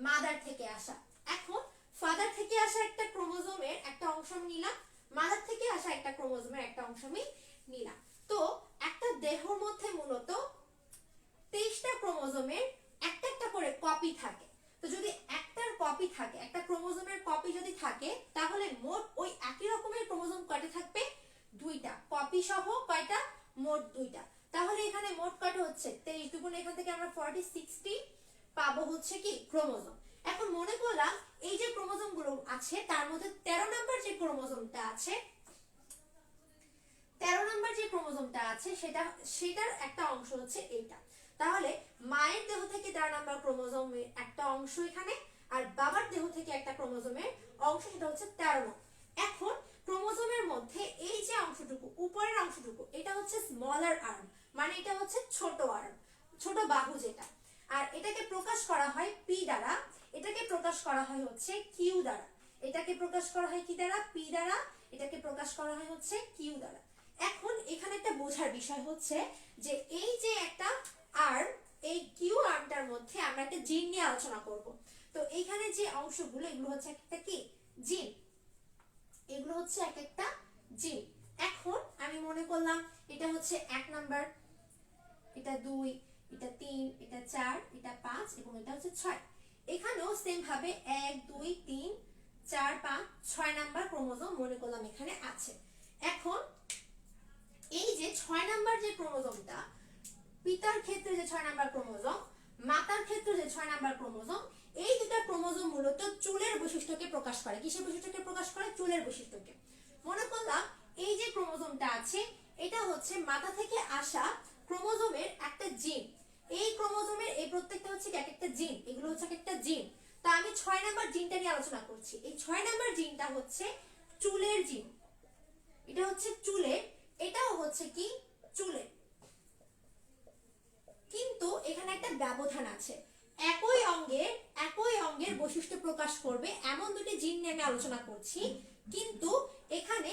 মাদার থেকে আসা। এখন ফাদার থেকে আসা একটা ক্রোমোজোমের একটা অংশ আমি নিলাম, মাদার থেকে আসা একটা ক্রোমোজোমের একটা অংশ আমি নিলাম। তো একটা দেহর মধ্যে মূলত 23টা ক্রোমোজোমের একটা একটা করে কপি থাকে। তো যদি একটার কপি থাকে, একটা ক্রোমোজোমের কপি যদি থাকে, তাহলে মোট ওই একই রকমের ক্রোমোজোম কয়টা থাকবে? 2টা। কপি সহ কয়টা? মোট 2টা। তাহলে এখানে মোট কয়টা হচ্ছে? 23 দুগুণ, এখান থেকে আমরা 40 পাবো হচ্ছে কি ক্রোমোজোম। এখন মনে করলাম এই যে ক্রোমোজোম গুলো আছে তার মধ্যে 13 নাম্বার যে ক্রোমোজোমটা আছে, 13 নাম্বার যে ক্রোমোজোমটা আছে সেটার একটা অংশ হচ্ছে এইটা। তাহলে মায়ের দেহ থেকে 13 নাম্বার ক্রোমোজোমের একটা অংশ এখানে, আর বাবার দেহ থেকে একটা ক্রোমোজোমের অংশ, সেটা হচ্ছে 13 নং। এখন ক্রোমোজোমের মধ্যে এই যে অংশটুকু, উপরের অংশটুকু, এটা হচ্ছে স্মলার আর্ম, মানে এটা হচ্ছে ছোট আর্ম, ছোট বাহু যেটা। আর এটাকে প্রকাশ করা হয় পি দ্বারা, এটাকে প্রকাশ করা হয় হচ্ছে কিউ দ্বারা, এটাকে প্রকাশ করা হয় কি দ্বারা? পি দ্বারা, এটাকে প্রকাশ করা হয় হচ্ছে কিউ দ্বারা। এখন এখানে একটা বোঝার বিষয় হচ্ছে যে এই যে একটা আর্ম, এই কিউ আর্মটার মধ্যে আমরা একটা জিন নিয়ে আলোচনা করব। তো এইখানে যে অংশগুলো, এগুলো হচ্ছে একটা কি? জিন। এগুলো হচ্ছে এক একটা জিন। এখন আমি মনে করলাম এটা হচ্ছে 1 নাম্বার, এটা 2, এটা 3, এটা 4, এটা 5 এবং এটা হচ্ছে 6। এখানেও সেম ভাবে 1 2 3 4 5 6 নাম্বার ক্রোমোজোম মনে করলাম এখানে আছে। এখন এই যে 6 নাম্বার যে ক্রোমোজোমটা, পিতার ক্ষেত্রে যে 6 নাম্বার ক্রোমোজোম, মাতার ক্ষেত্রে যে 6 নাম্বার ক্রোমোজোম, এই দুটো ক্রোমোজোম মূলত চুলের বৈশিষ্ট্যকে প্রকাশ করে। কিসের বৈশিষ্ট্যকে প্রকাশ করে? চুলের বৈশিষ্ট্যকে। মনে করলাম এই যে ক্রোমোজোমটা আছে, এটা হচ্ছে মাতা থেকে আসা ক্রোমোজোমের একটা জিন। এই ক্রোমোজোমের এই প্রত্যেকটা হচ্ছে এক একটা জিন, এগুলো হচ্ছে এক একটা জিন। তা আমি 6 নাম্বার জিনটা নিয়ে আলোচনা করছি। এই 6 নাম্বার জিনটা হচ্ছে চুলের জিন, এটা হচ্ছে চুলের, এটাও হচ্ছে কি? চুলের। কিন্তু এখানে একটা ব্যবধান আছে, একই অঙ্গের বৈশিষ্ট্য প্রকাশ করবে এমন দুটি জিন নিয়ে আমি আলোচনা করছি। কিন্তু এখানে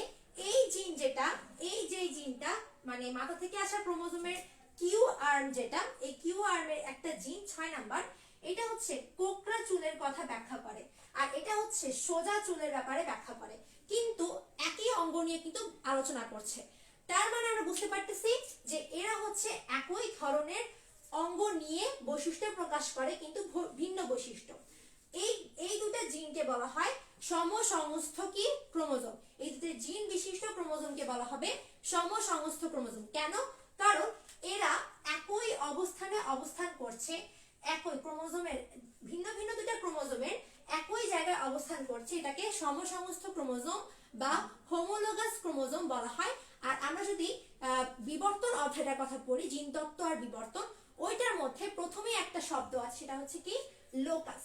এই জিন যেটা, এই যে জিনটা মানে মাথা থেকে আসা ক্রোমোজোমের কিউ আর্ম যেটা, এই কিউ আর্মের একটা জিন 6 নাম্বার, এটা হচ্ছে কোকড়া চুলের কথা ব্যাখ্যা করে, আর এটা হচ্ছে সোজা চুলের ব্যাপারে ব্যাখ্যা করে, কিন্তু একই অঙ্গ নিয়ে কিন্তু আলোচনা করছে। তার মানে আমরা বুঝতে পারতেছি যে এরা হচ্ছে একই ধরনের অঙ্গ নিয়ে বৈশিষ্ট্য প্রকাশ করে, কিন্তু ভিন্ন বৈশিষ্ট্য। এই দুটো জিনকে বলা হয় সমসংস্থ কি ক্রোমোজোম। এই দুটো জিন বিশিষ্ট ক্রোমোজোমকে বলা হবে সমসংস্থ ক্রোমোজোম। কেন? কারণ এরা একই অবস্থানে অবস্থান করছে, একই ক্রোমোজোমের ভিন্ন ভিন্ন দুটো ক্রোমোজোমের একই জায়গায় অবস্থান করছে, এটাকে সমসংস্থ ক্রোমোজোম বা হোমোলোগাস ক্রোমোজোম বলা হয়। আর আমরা যদি বিবর্তন অধ্যায়টার কথা পড়ি, জিনতত্ত্ব আর বিবর্তন, ওইটার মধ্যে প্রথমেই একটা শব্দ আছে, সেটা হচ্ছে কি? লোকাস।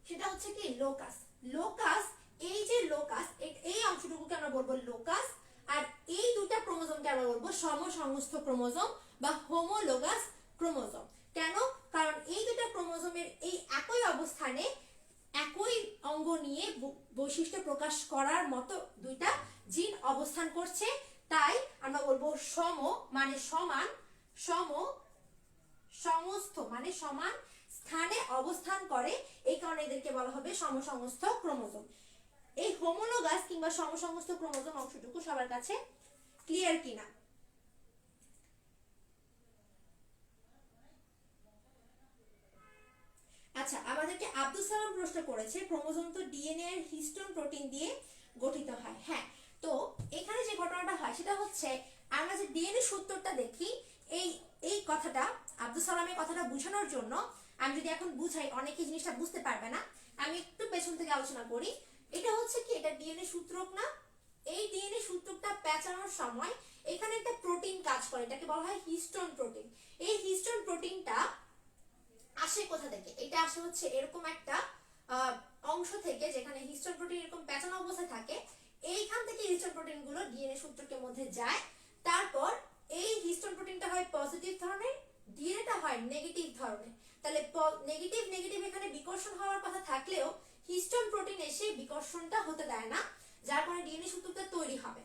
সেটা হচ্ছে কি? লোকাস। লোকাস, এই যে লোকাস, এই অংশটুকুকে আমরা বলবো লোকাস, আর এই দুটা ক্রোমোজোমকে আমরা বলবো সমসংস্থ ক্রোমোজোম বা হোমোলোগাস ক্রোমোজোম। কেন? কারণ এই দুটা ক্রোমোজোমের এই একই অবস্থানে একই অঙ্গ নিয়ে বৈশিষ্ট্য প্রকাশ করার মতো দুইটা জিন অবস্থান করছে, তাই আমরা বলবো সম মানে সমান, সম সংস্থ মানে সমান স্থানে অবস্থান করে, এই কারণে এদেরকে বলা হবে সমসংস্থ ক্রোমোজোম। এই হোমোলোগাস কিংবা সমসংস্থ ক্রোমোজোম অংশটুকু সবার কাছে ক্লিয়ার কিনা? আচ্ছা, আমাদেরকে আব্দুল সালাম প্রশ্ন করেছে ক্রোমোজোম তো ডিএনএ এর হিস্টোন প্রোটিন দিয়ে গঠিত হয়। হ্যাঁ, তো এখানে যে ঘটনাটা হয় সেটা হচ্ছে আমরা যে ডিএনএ সূত্রটা দেখি, এই কথাটা আব্দুল সালামের কথাটা বোঝানোর জন্য আমি যদি এখন বুঝাই অনেকে জিনিসটা বুঝতে পারবে না, আমি একটু পেছন থেকে আলোচনা করি। এটা হচ্ছে কি? এটা ডিএনএ সূত্রক না? এই ডিএনএ সূত্রকটা পেঁচানোর সময় এখানে একটা প্রোটিন কাজ করে, এটাকে বলা হয় হিস্টোন প্রোটিন। এই হিস্টোন প্রোটিনটা আসে কোথা থেকে? এটা আসে হচ্ছে এরকম একটা অংশ থেকে যেখানে হিস্টোন প্রোটিন এরকম প্যাঁচানো অবস্থায় থাকে। এইখান থেকে হিস্টোন প্রোটিন গুলো ডিএনএ সূত্রকের মধ্যে যায়। তারপর এই হিস্টোন প্রোটিনটা হয় পজিটিভ ধরনের, ডিএনএটা হয় নেগেটিভ ধরনের। তাহলে নেগেটিভ নেগেটিভ এখানে বিকর্ষণ হওয়ার কথা থাকলেও হিস্টোন প্রোটিন এসে বিকর্ষণটা হতে দেয় না, যার কারণে ডিএনএ সূত্রটা তৈরি হবে।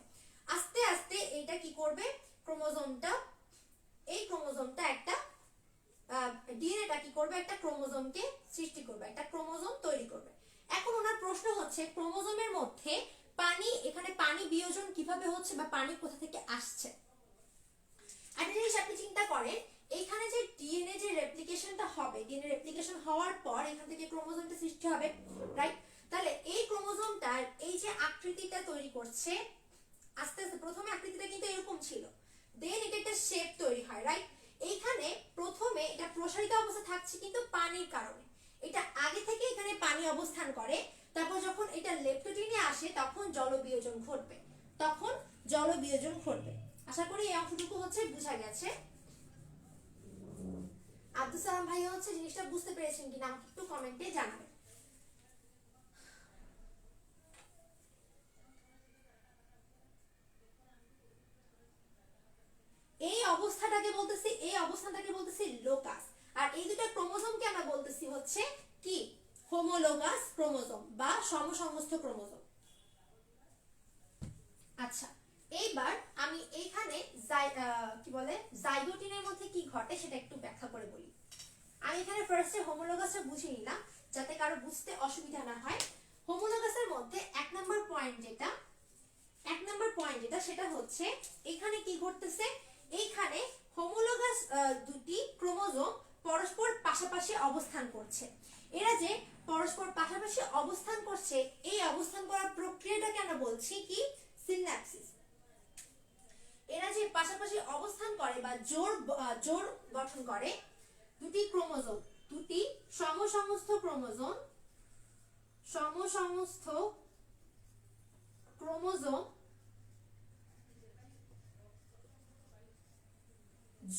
আস্তে আস্তে এটা কি করবে, ক্রোমোজোমটা, এই ক্রোমোজোমটা একটা ডিএনএটা কি করবে, একটা ক্রোমোজোমকে সৃষ্টি করবে, একটা ক্রোমোজোম তৈরি করবে। এখন ওনার প্রশ্ন হচ্ছে ক্রোমোজোমের মধ্যে পানি, এখানে পানি বিয়োজন কিভাবে হচ্ছে বা পানি কোথা থেকে আসছে। একটা জিনিস আপনি চিন্তা করেন, এইখানে যে ডিএনএ যে রেপ্লিকেশনটা হবে, ডিএনএ রেপ্লিকেশন হওয়ার পর এখান থেকে ক্রোমোজোমটা সৃষ্টি হবে, রাইট? তাহলে এই ক্রোমোজোমটার এই যে আকৃতিটা তৈরি করছে, আস্তে আস্তে প্রথমে আকৃতিটা কিন্তু এরকম ছিল, দেন এটা একটা শেপ তৈরি হয়, রাইট? এইখানে প্রথমে এটা প্রসারিত অবস্থা থাকছে কিন্তু পানির কারণে, এটা আগে থেকে এখানে পানি অবস্থান করে। তারপর যখন এটা লেপ্টোজেনে আসে তখন জলবিয়োজন ঘটবে, তখন জলবিয়োজন ঘটবে। আশা করি এই অংশটুকু হচ্ছে বোঝা গেছে। আব্দুল সালাম ভাইয়া হচ্ছে জিনিসটা বুঝতে পেরেছেন কিনা আমাকে একটু কমেন্টে জানাবেন। এই অবস্থাটাকে বলতেছি, এই অবস্থাটাকে বলতেছি লোকাস, আর এই দুটো ক্রোমোজোমকে আমরা বলতেছি হচ্ছে কি, হোমোলোগাস ক্রোমোজোম বা সমসংস্থ ক্রোমোজোম। আচ্ছা, এইবার আমি এইখানে কি বলে জাইগোটিনের মধ্যে কি ঘটে সেটা একটু ব্যাখ্যা করে বলি। আমি এখানে ফার্স্টে হোমোলোগাসটা বুঝে নিলাম যাতে কারো বুঝতে অসুবিধা না হয়। হোমোলোগাসের মধ্যে এক নম্বর পয়েন্ট যেটা সেটা হচ্ছে এখানে কি ঘটতেছে, এইখানে হোমোলোগাস দুটি ক্রোমোজোম পরস্পর পাশাপাশি অবস্থান করছে। এরা যে পরস্পর পাশাপাশি অবস্থান করছে, এই অবস্থান করার প্রক্রিয়াটাকে আমরা বলছি কি, সিনঅ্যাপসিস। এরা যে পাশাপাশি অবস্থান করে বা জোড় গঠন করে দুটি ক্রোমোজোম, দুটি সমসংস্থ ক্রোমোজোম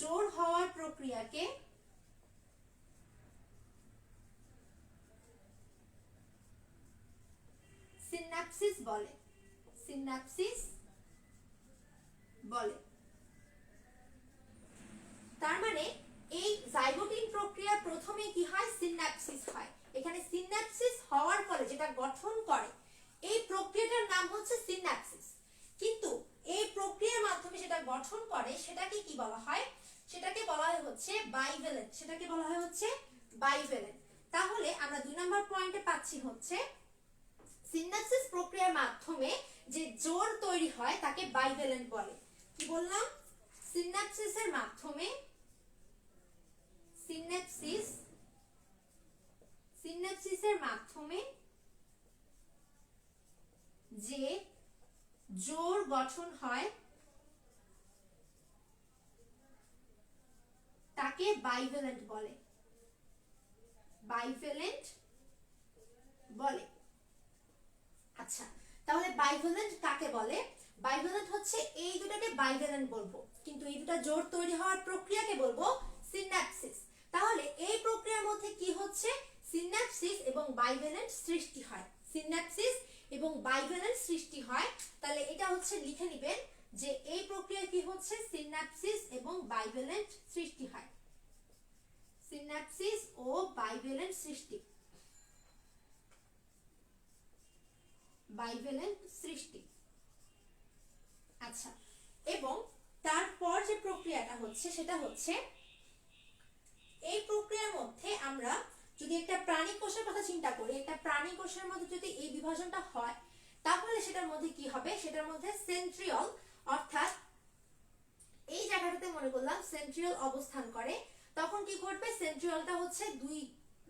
জোড় হওয়ার প্রক্রিয়াকে সিনঅ্যাপসিস বলে, সিনঅ্যাপসিস বলে। তার মানে এই জাইগোটিন প্রক্রিয়া প্রথমে কি হয়, সিনঅ্যাপসিস হয়। এখানে সিনঅ্যাপসিস হওয়ার ফলে যেটা গঠন করে এই প্রক্রিয়াটার নাম হচ্ছে সিনঅ্যাপসিস। কিন্তু এই প্রক্রিয়ার মাধ্যমে যেটা গঠন করে সেটাকে কি বলা হয়, সেটাকে বলা হয় হচ্ছে বাইভ্যালেন্ট, সেটাকে বলা হয় হচ্ছে বাইভ্যালেন্ট। তাহলে আমরা 2 নম্বর পয়েন্টে পাচ্ছি হচ্ছে সিনঅ্যাপসিস প্রক্রিয়ার মাধ্যমে যে জোড় তৈরি হয় তাকে বাইভ্যালেন্ট বলে। কি বললাম, সিনঅ্যাপসিসের মাধ্যমে সিনঅ্যাপসিসের মাধ্যমে যে জোড় গঠন হয় তাকে বাইভ্যালেন্ট বলে, বাইভ্যালেন্ট বলে। আচ্ছা, তাহলে বাইভ্যালেন্ট কাকে বলে? বাইভ্যালেন্ট হচ্ছে এই দুটাকে বাইভ্যালেন্ট বলবো, কিন্তু এই দুটা জোড় তৈরি হওয়ার প্রক্রিয়াকে বলবো সিনঅ্যাপসিস। তাহলে এই প্রক্রিয়ার মধ্যে কি হচ্ছে, সিনঅ্যাপসিস এবং বাইভ্যালেন্ট সৃষ্টি হয়, সিনঅ্যাপসিস এবং বাইভ্যালেন্ট সৃষ্টি হয়। তাহলে এটা হচ্ছে লিখে নেবেন যে এই প্রক্রিয়া কি হচ্ছে, সিনঅ্যাপসিস এবং বাইভ্যালেন্ট সৃষ্টি হয়, সিনঅ্যাপসিস ও বাইভ্যালেন্ট সৃষ্টি, বাইভ্যালেন্ট সৃষ্টি। আচ্ছা, এবং তারপর যে প্রক্রিয়াটা হচ্ছে সেটা হচ্ছে এই প্রক্রিয়ার মধ্যে আমরা যদি একটা প্রাণী কোষের কথা চিন্তা করি, একটা প্রাণী কোষের মধ্যে যদি এই বিভাজনটা হয় তাহলে সেটার মধ্যে কি হবে, সেটার মধ্যে সেন্ট্রিওল, অর্থাৎ এই জায়গাটাতে মনে করলাম সেন্ট্রিওল অবস্থান করে, তখন কি ঘটবে, সেন্ট্রিওলটা হচ্ছে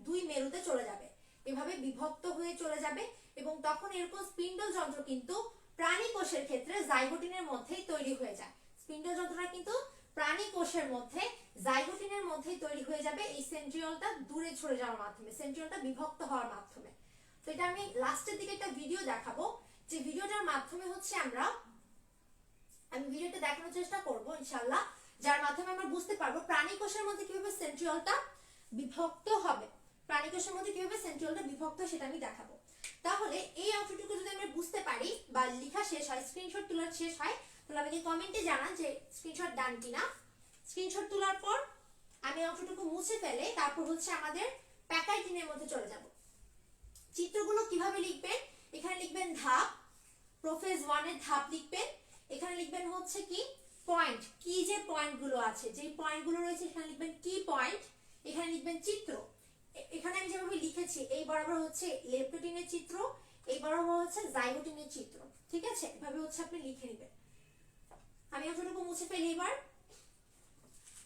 দুই মেরুতে চলে যাবে, এভাবে বিভক্ত হয়ে চলে যাবে। এবং তখন এরকম স্পিন্ডল যন্ত্র কিন্তু প্রাণী কোষের ক্ষেত্রে জাইগোটিনের মধ্যেই তৈরি হয়ে যায়। স্পিন্ডল যন্ত্রটা কিন্তু প্রাণী কোষের মধ্যে জাইগোটিনের মধ্যেই তৈরি হয়ে যাবে এই সেন্ট্রিওলটা দূরে সরে যাওয়ার মাধ্যমে, সেন্ট্রিওলটা বিভক্ত হওয়ার মাধ্যমে। তো এটা আমি লাস্টের দিকে একটা ভিডিও দেখাবো, যে ভিডিওটার মাধ্যমে হচ্ছে আমরা আমি ভিডিওতে দেখানোর চেষ্টা করব ইনশাআল্লাহ, যার মাধ্যমে আমরা বুঝতে পারবো প্রাণী কোষের মধ্যে কিভাবে সেন্ট্রিওলটা বিভক্ত হবে। প্রাণী কোষের মধ্যে কিভাবে সেন্ট্রিওলটা বিভক্ত সেটা আমি দেখাবো। তাহলে এই অংশটুকু যদি আমরা বুঝতে পারি বা লেখা শেষ হয়, স্ক্রিনশট তোলা শেষ হয়, তাহলে আমাকে কমেন্টে জানান যে স্ক্রিনশট ডান কিনা। স্ক্রিনশট তোলার পর আমি অংশটুকু মুছে ফেলে তারপর হচ্ছে আমাদের প্যাকাইটিনের মধ্যে চলে যাব। চিত্রগুলো কিভাবে লিখবেন, এখানে লিখবেন ধাপ, প্রোফেজ 1 এর ধাপ লিখবেন। এখানে লিখবেন হচ্ছে কি পয়েন্ট, কি যে পয়েন্টগুলো আছে, যে পয়েন্টগুলো রয়েছে এখানে লিখবেন কি পয়েন্ট। এখানে লিখবেন চিত্র, এখানে আমি যেভাবে লিখেছি এই বরাবর হচ্ছে লেপ্টোটিনের চিত্র, এই বরাবর হচ্ছে জাইগোটিনের চিত্র। ঠিক আছে, এভাবে হচ্ছে আপনি লিখে নেবেন। আমি অংশটুকু মুছে ফেলি এবার।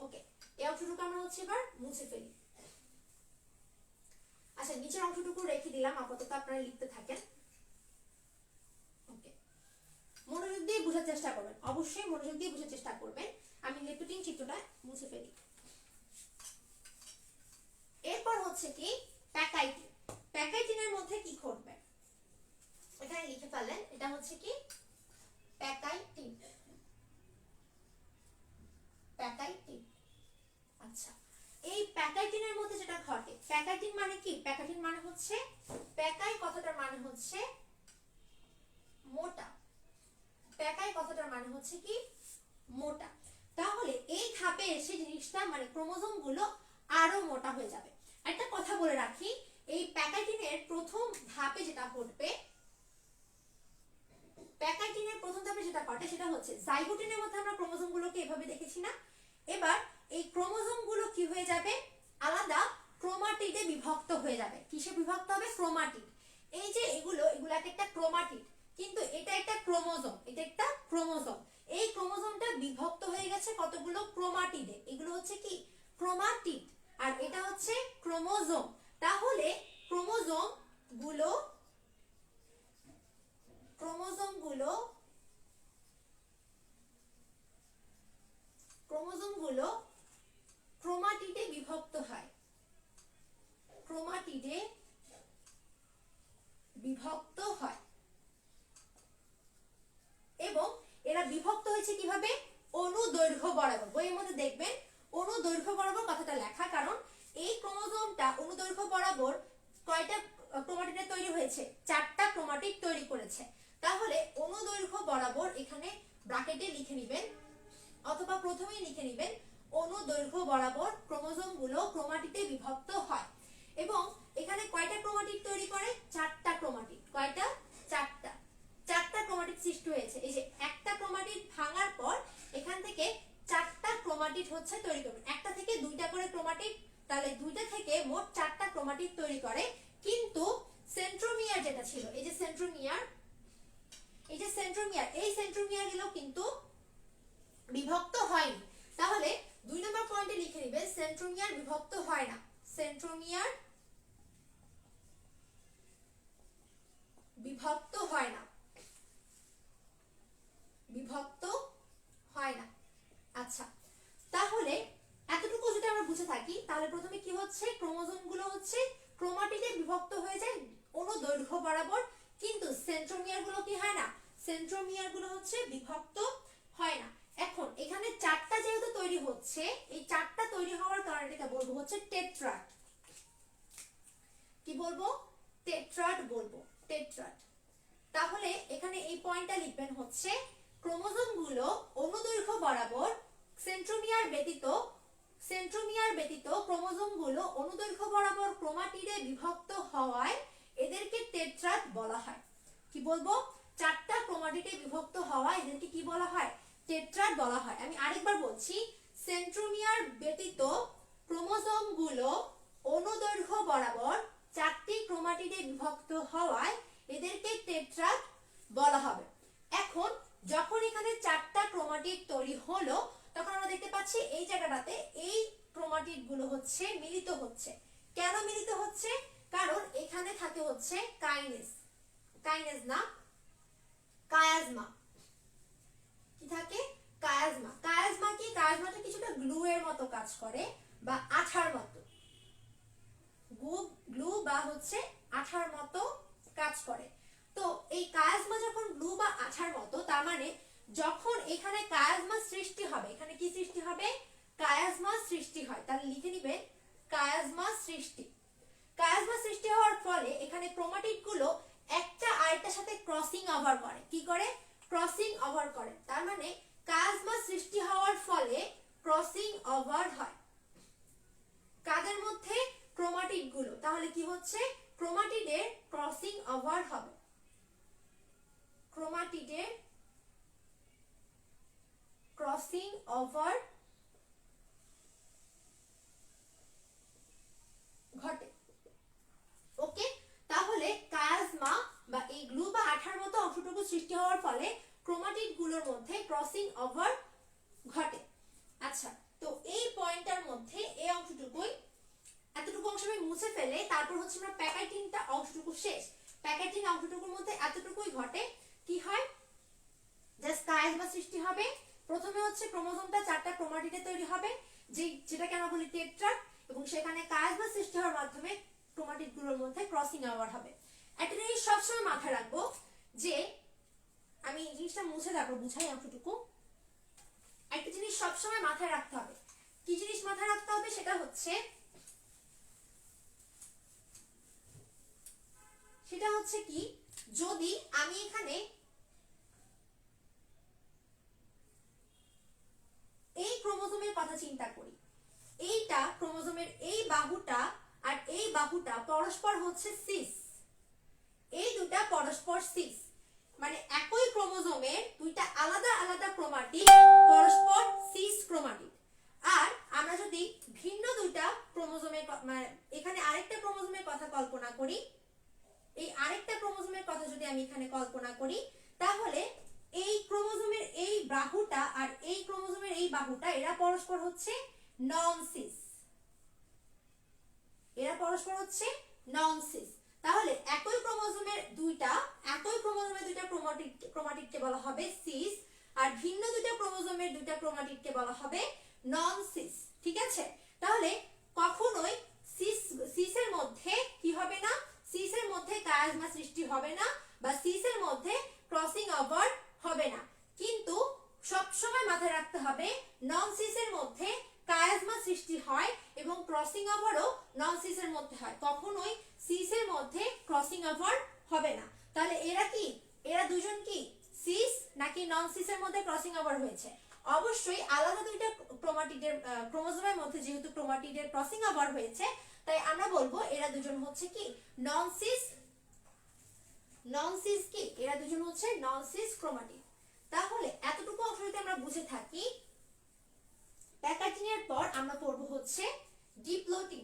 ওকে, এই অংশটুকু আমরা হচ্ছে এবার মুছে ফেলি। আচ্ছা, নিচের অংশটুকু রেখে দিলাম, আপাতত আপনারা লিখতে থাকেন। ওকে, মনোযোগ দিয়ে বোঝার চেষ্টা করবেন, অবশ্যই মনোযোগ দিয়ে বোঝার চেষ্টা করবেন। আমি লেপ্টোটিন চিত্রটা মুছে ফেলি। এরপর হচ্ছে কি প্যাকাইটিন। প্যাকাইটিনের মধ্যে কি ঘটবে এখানে লিখে ফেলেন, এটা হচ্ছে কি প্যাকাইটিন। প্যাকাইটিন, আচ্ছা, এই প্যাকাইটিনের মধ্যে যেটা ঘটে, প্যাকাইটিন মানে কি? প্যাকাইটিন মানে হচ্ছে, প্যাকাই কথাটার মানে হচ্ছে মোটা। প্যাকাই কথাটার মানে হচ্ছে কি মোটা। তাহলে এই ধাপে এসে জিনিসটা মানে ক্রোমোজোম গুলো আরো মোটা হয়ে যাবে। একটা কথা বলে রাখি, এই প্যাকাইটিনের প্রথম ধাপে যেটা ঘটবে, প্যাকাইটিনের প্রথম ধাপে যেটা ঘটে সেটা হচ্ছে জাইগোটিনের মধ্যে আমরা ক্রোমোজোম গুলোকে এভাবে দেখেছি না, এবার এই ক্রোমোজোম গুলো কি হয়ে যাবে, আলাদা ক্রোমাটিডে বিভক্ত হয়ে যাবে। কিসে বিভক্ত হবে? ক্রোমাটিড। এই যে এগুলো এক একটা ক্রোমাটিড, কিন্তু এটা একটা ক্রোমোজোম, এটা একটা ক্রোমোজোম। এই ক্রোমোজোমটা বিভক্ত হয়ে গেছে কতগুলো ক্রোমাটিডে, এগুলো হচ্ছে কি ক্রোমাটিড, আর এটা হচ্ছে ক্রোমোজোম। তাহলে ক্রোমোজোম গুলো ক্রোমাটিডে বিভক্ত হয়। ক্রোমাটিডে বিভক্ত হয় এবং এরা বিভক্ত হয়েছে কিভাবে? অনুদৈর্ঘ্য বরাবর। বইয়ের মধ্যে দেখবেন অনুদৈর্ঘ্য বরাবর কথাটা লেখা, কারণ এই ক্রোমোজোমটা অনুদৈর্ঘ্য বরাবর কয়টা ক্রোমাটিডে তৈরি হয়েছে? 4টা ক্রোমাটিড তৈরি করেছে। তাহলে অনুদৈর্ঘ্য বরাবর এখানে ব্র্যাকেটে লিখে নেবেন, অথবা প্রথমেই লিখে নেবেন অনুদৈর্ঘ্য বরাবর ক্রোমোজোম গুলো ক্রোমাটিডে বিভক্ত হয়। এবং এখানে কয়টা ক্রোমাটিড তৈরি করে? 4টা ক্রোমাটিড। কয়টা? 4টা ক্রোমাটিড সৃষ্টি হয়েছে। এই যে একটা ক্রোমাটিড ভাঙার পর এখান থেকে 4টা ক্রোমাটিড হচ্ছে তৈরি করবে। একটা থেকে 2টা করে ক্রোমাটিড, তাহলে 2টা থেকে মোট 4টা ক্রোমাটিড তৈরি করে। কিন্তু সেন্ট্রোমিয়ার যেটা ছিল, এই যে সেন্ট্রোমিয়ার, এই সেন্ট্রোমিয়ার গুলো কিন্তু বিভক্ত হয়নি। তাহলে 2 নম্বর পয়েন্টে লিখে নিবে সেন্ট্রোমিয়ার বিভক্ত হয় না। সেন্ট্রোমিয়ার বিভক্ত হয় না, বিভক্ত হয় না। আচ্ছা, তাহলে এতটুকু যদি আমরা বুঝে থাকি, তাহলে প্রথমে কি হচ্ছে, ক্রোমোজোম গুলো হচ্ছে ক্রোমাটিডে বিভক্ত হয়ে যায় অনুদৈর্ঘ্য বরাবর, কিন্তু সেন্ট্রোমিয়ার গুলো কি হয় না? সেন্ট্রোমিয়ার গুলো হচ্ছে বিভক্ত হয় না। এখন এখানে 4টা যেহেতু তৈরি হচ্ছে, এই 4টা তৈরি হওয়ার কারণে এটা বলবো হচ্ছে টেট্রাড। কি বলবো? টেট্রাড বলবো, টেট্রাড। তাহলে এখানে এই পয়েন্টটা লিখবেন হচ্ছে ক্রোমোজোম গুলো অনুদৈর্ঘ্য বরাবর সেন্ট্রোমিয়ার ব্যতীত ক্রোমোজোম গুলো অনুদৈর্ঘ্য বরাবর ক্রোমাটিডে বিভক্ত হওয়ায় এদেরকে টেট্রাড বলা হয়। কি বলবো? 4টা ক্রোমাটিডে বিভক্ত হওয়ায় এদেরকে কি বলা হয়? টেট্রাড বলা হয়। আমি আরেকবার বলছি, সেন্ট্রোমিয়ার ব্যতীত ক্রোমোজোম গুলো অনুদৈর্ঘ্য বরাবর 4টি ক্রোমাটিডে বিভক্ত হওয়ায় এদেরকে টেট্রাড বলা হবে। এখন যখন এখানে 4টা ক্রোমাটিড তৈরি হলো, তখন আমরা দেখতে পাচ্ছি এই জায়গাটাতে এই ক্রোমাটিড গুলো হচ্ছে মিলিত হচ্ছে। কেন মিলিত হচ্ছে? কারণ এখানে থাকে হচ্ছে কাইনেজ, না কায়াজমা। কি থাকে? কায়াজমা। কায়াজমা কি? কায়াজমাটা কিছুটা গ্লু এর মতো কাজ করে বা আঠার মতো, গ্লু বা হচ্ছে আঠার মতো কাজ করে। তো এই কায়াজমা যখন গ্লু বা আঠার মতো, তার মানে যখন এখানে কায়াজমা সৃষ্টি হবে, এখানে কি সৃষ্টি হবে, কায়াজমা সৃষ্টি হয়, তাহলে লিখে নিবেন কায়াজমা সৃষ্টি। কায়াজমা সৃষ্টি হওয়ার ফলে এখানে ক্রোমাটিড গুলো একটা আরেকটার সাথে ক্রসিং ওভার করে, কি করে, ক্রসিং ওভার করে। তার মানে কায়াজমা সৃষ্টি হওয়ার ফলে ক্রসিং ওভার হয় কাদের মধ্যে, ক্রোমাটিড গুলো। তাহলে কি হচ্ছে, ক্রোমাটিডের ক্রসিং ওভার হবে, ক্রোমাটিডের ক্রসিং ওভার ঘটে। ওকে, তাহলে কায়াজমা বা এই গ্লু বা আঠার মতো অংশটুকু সৃষ্টি হওয়ার ফলে ক্রোমাটিড গুলোর মধ্যে ক্রসিং ওভার ঘটে। আচ্ছা, তো এই পয়েন্টটার মধ্যে এই অংশটুকুই, এতটুকু অংশ আমি মুছে ফেলে তারপর হচ্ছে আমরা প্যাকেটিংটা অংশটুকু শেষ। প্যাকেটিং অংশটুকুর মধ্যে এতটুকুই ঘটে, কি হয়, জাস্ট কায়াজমা সৃষ্টি হবে। প্রথমে হচ্ছে ক্রোমোজোমটা 4টা ক্রোমাটিডে তৈরি হবে, যেটাকে আমরা বলি টেট্রা, এবং সেখানে কায়াজমা সৃষ্টি হওয়ার মাধ্যমে ক্রোমাটিড গুলোর মধ্যে ক্রসিং ওভার হবে। একটা জিনিস সবসময় মাথায় রাখবো, যে আমি এই জিনিসটা মুছে তারপর বুঝাই অংশটুকু। একটা জিনিস সবসময় মাথায় রাখতে হবে, কি জিনিস মাথায় রাখতে হবে, সেটা হচ্ছে কি, যদি আমি এখানে এই ক্রোমোজোমের কথা চিন্তা করি, এইটা ক্রোমোজোমের এই বাহুটা আর এই বাহুটা পরস্পর হচ্ছে সিস, এই দুটা পরস্পর সিস, মানে একই ক্রোমোজোমের দুইটা আলাদা আলাদা ক্রোমাটিড পরস্পর সিস ক্রোমাটিড। আর আমরা যদি ভিন্ন দুইটা ক্রোমোজোমের, মানে এখানে আরেকটা ক্রোমোজোমের কথা কল্পনা করি, এই আরেকটা ক্রোমোজোমের কথা যদি আমি এখানে কল্পনা করি, তাহলে এই ক্রোমোজোমের এই বাহুটা আর এই ক্রোমোজোমের এই বাহুটা এরা পরস্পর হচ্ছে নন সিস, এরা পরস্পর হচ্ছে নন সিস। তাহলে একই ক্রোমোজোমের দুইটা ক্রোমাটিডকে বলা হবে সিস, আর ভিন্ন দুইটা ক্রোমোজোমের দুইটা ক্রোমাটিডকে বলা হবে নন সিস। ঠিক আছে, তাহলে কখনোই সিসের মধ্যে কি হবে না, সিসের মধ্যে কায়াজমা সৃষ্টি হবে না, বা সিসের মধ্যে ক্রসিং ওভার হবে না। কিন্তু সবসময় মাথায় রাখতে হবে, নন সিসের মধ্যে কায়াজমা সৃষ্টি হয় এবং ক্রসিং ওভারও নন সিসের মধ্যে হয়, কখনোই সিসের মধ্যে ক্রসিং ওভার হবে না। তাহলে এরা কি, এরা দুজন কি সিস নাকি নন সিসের মধ্যে ক্রসিং ওভার হয়েছে? অবশ্যই আলাদা দুইটা ক্রোমাটিডের ক্রোমোজোমের মধ্যে যেহেতু ক্রোমাটিডের ক্রসিং ওভার হয়েছে, তাই আমরা বলবো এরা দুজন হচ্ছে কি নন সিস, নন সিস কি, এরা দুজন হচ্ছে নন সিস ক্রোমাটিড। তাহলে এতটুকু অংশ যদি আমরা বুঝে থাকি, প্যাকেটিং এর পর আমরা পড়বো হচ্ছে ডিপ্লোটিং।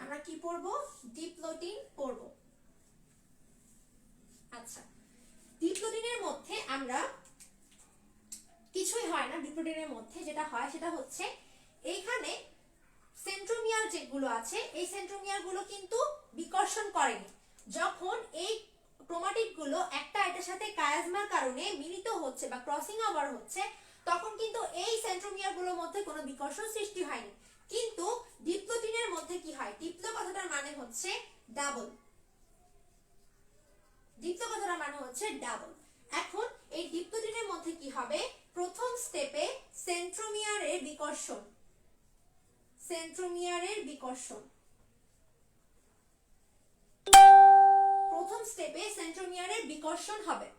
আমরা কি পড়বো, ডিপ্লোটিং পড়বো। আচ্ছা, ডিপ্লোটিনের মধ্যে আমরা কিছুই হয় না, ডিপ্লোটিনের মধ্যে যেটা হয় সেটা হচ্ছে এইখানে সেন্ট্রোমিয়ার যেগুলো আছে, এই সেন্ট্রোমিয়ার গুলো কিন্তু বিকর্ষণ করেনি। যখন এই ক্রোমাটিড গুলো একটা এটার সাথে কায়াজমার কারণে মিলিত হচ্ছে বা ক্রসিং ওভার হচ্ছে, তখন কিন্তু এই সেন্ট্রোমিয়ার গুলোর মধ্যে কোনো বিকর্ষণ সৃষ্টি হয়নি। কিন্তু ডিপ্লোটিনের মধ্যে কি হয়, ডিপ্লো কথাটার মানে হচ্ছে ডাবল, ডিপ্লো কথাটার মানে হচ্ছে ডাবল। এখন এই ডিপ্লোটিনের মধ্যে কি হবে, প্রথম স্টেপে সেন্ট্রোমিয়ারের বিকর্ষণ, সেন্ট্রোমিয়ারের বিকর্ষণ, প্রথম স্টেপে সেন্ট্রোমিয়ারের বিকর্ষণ হবে।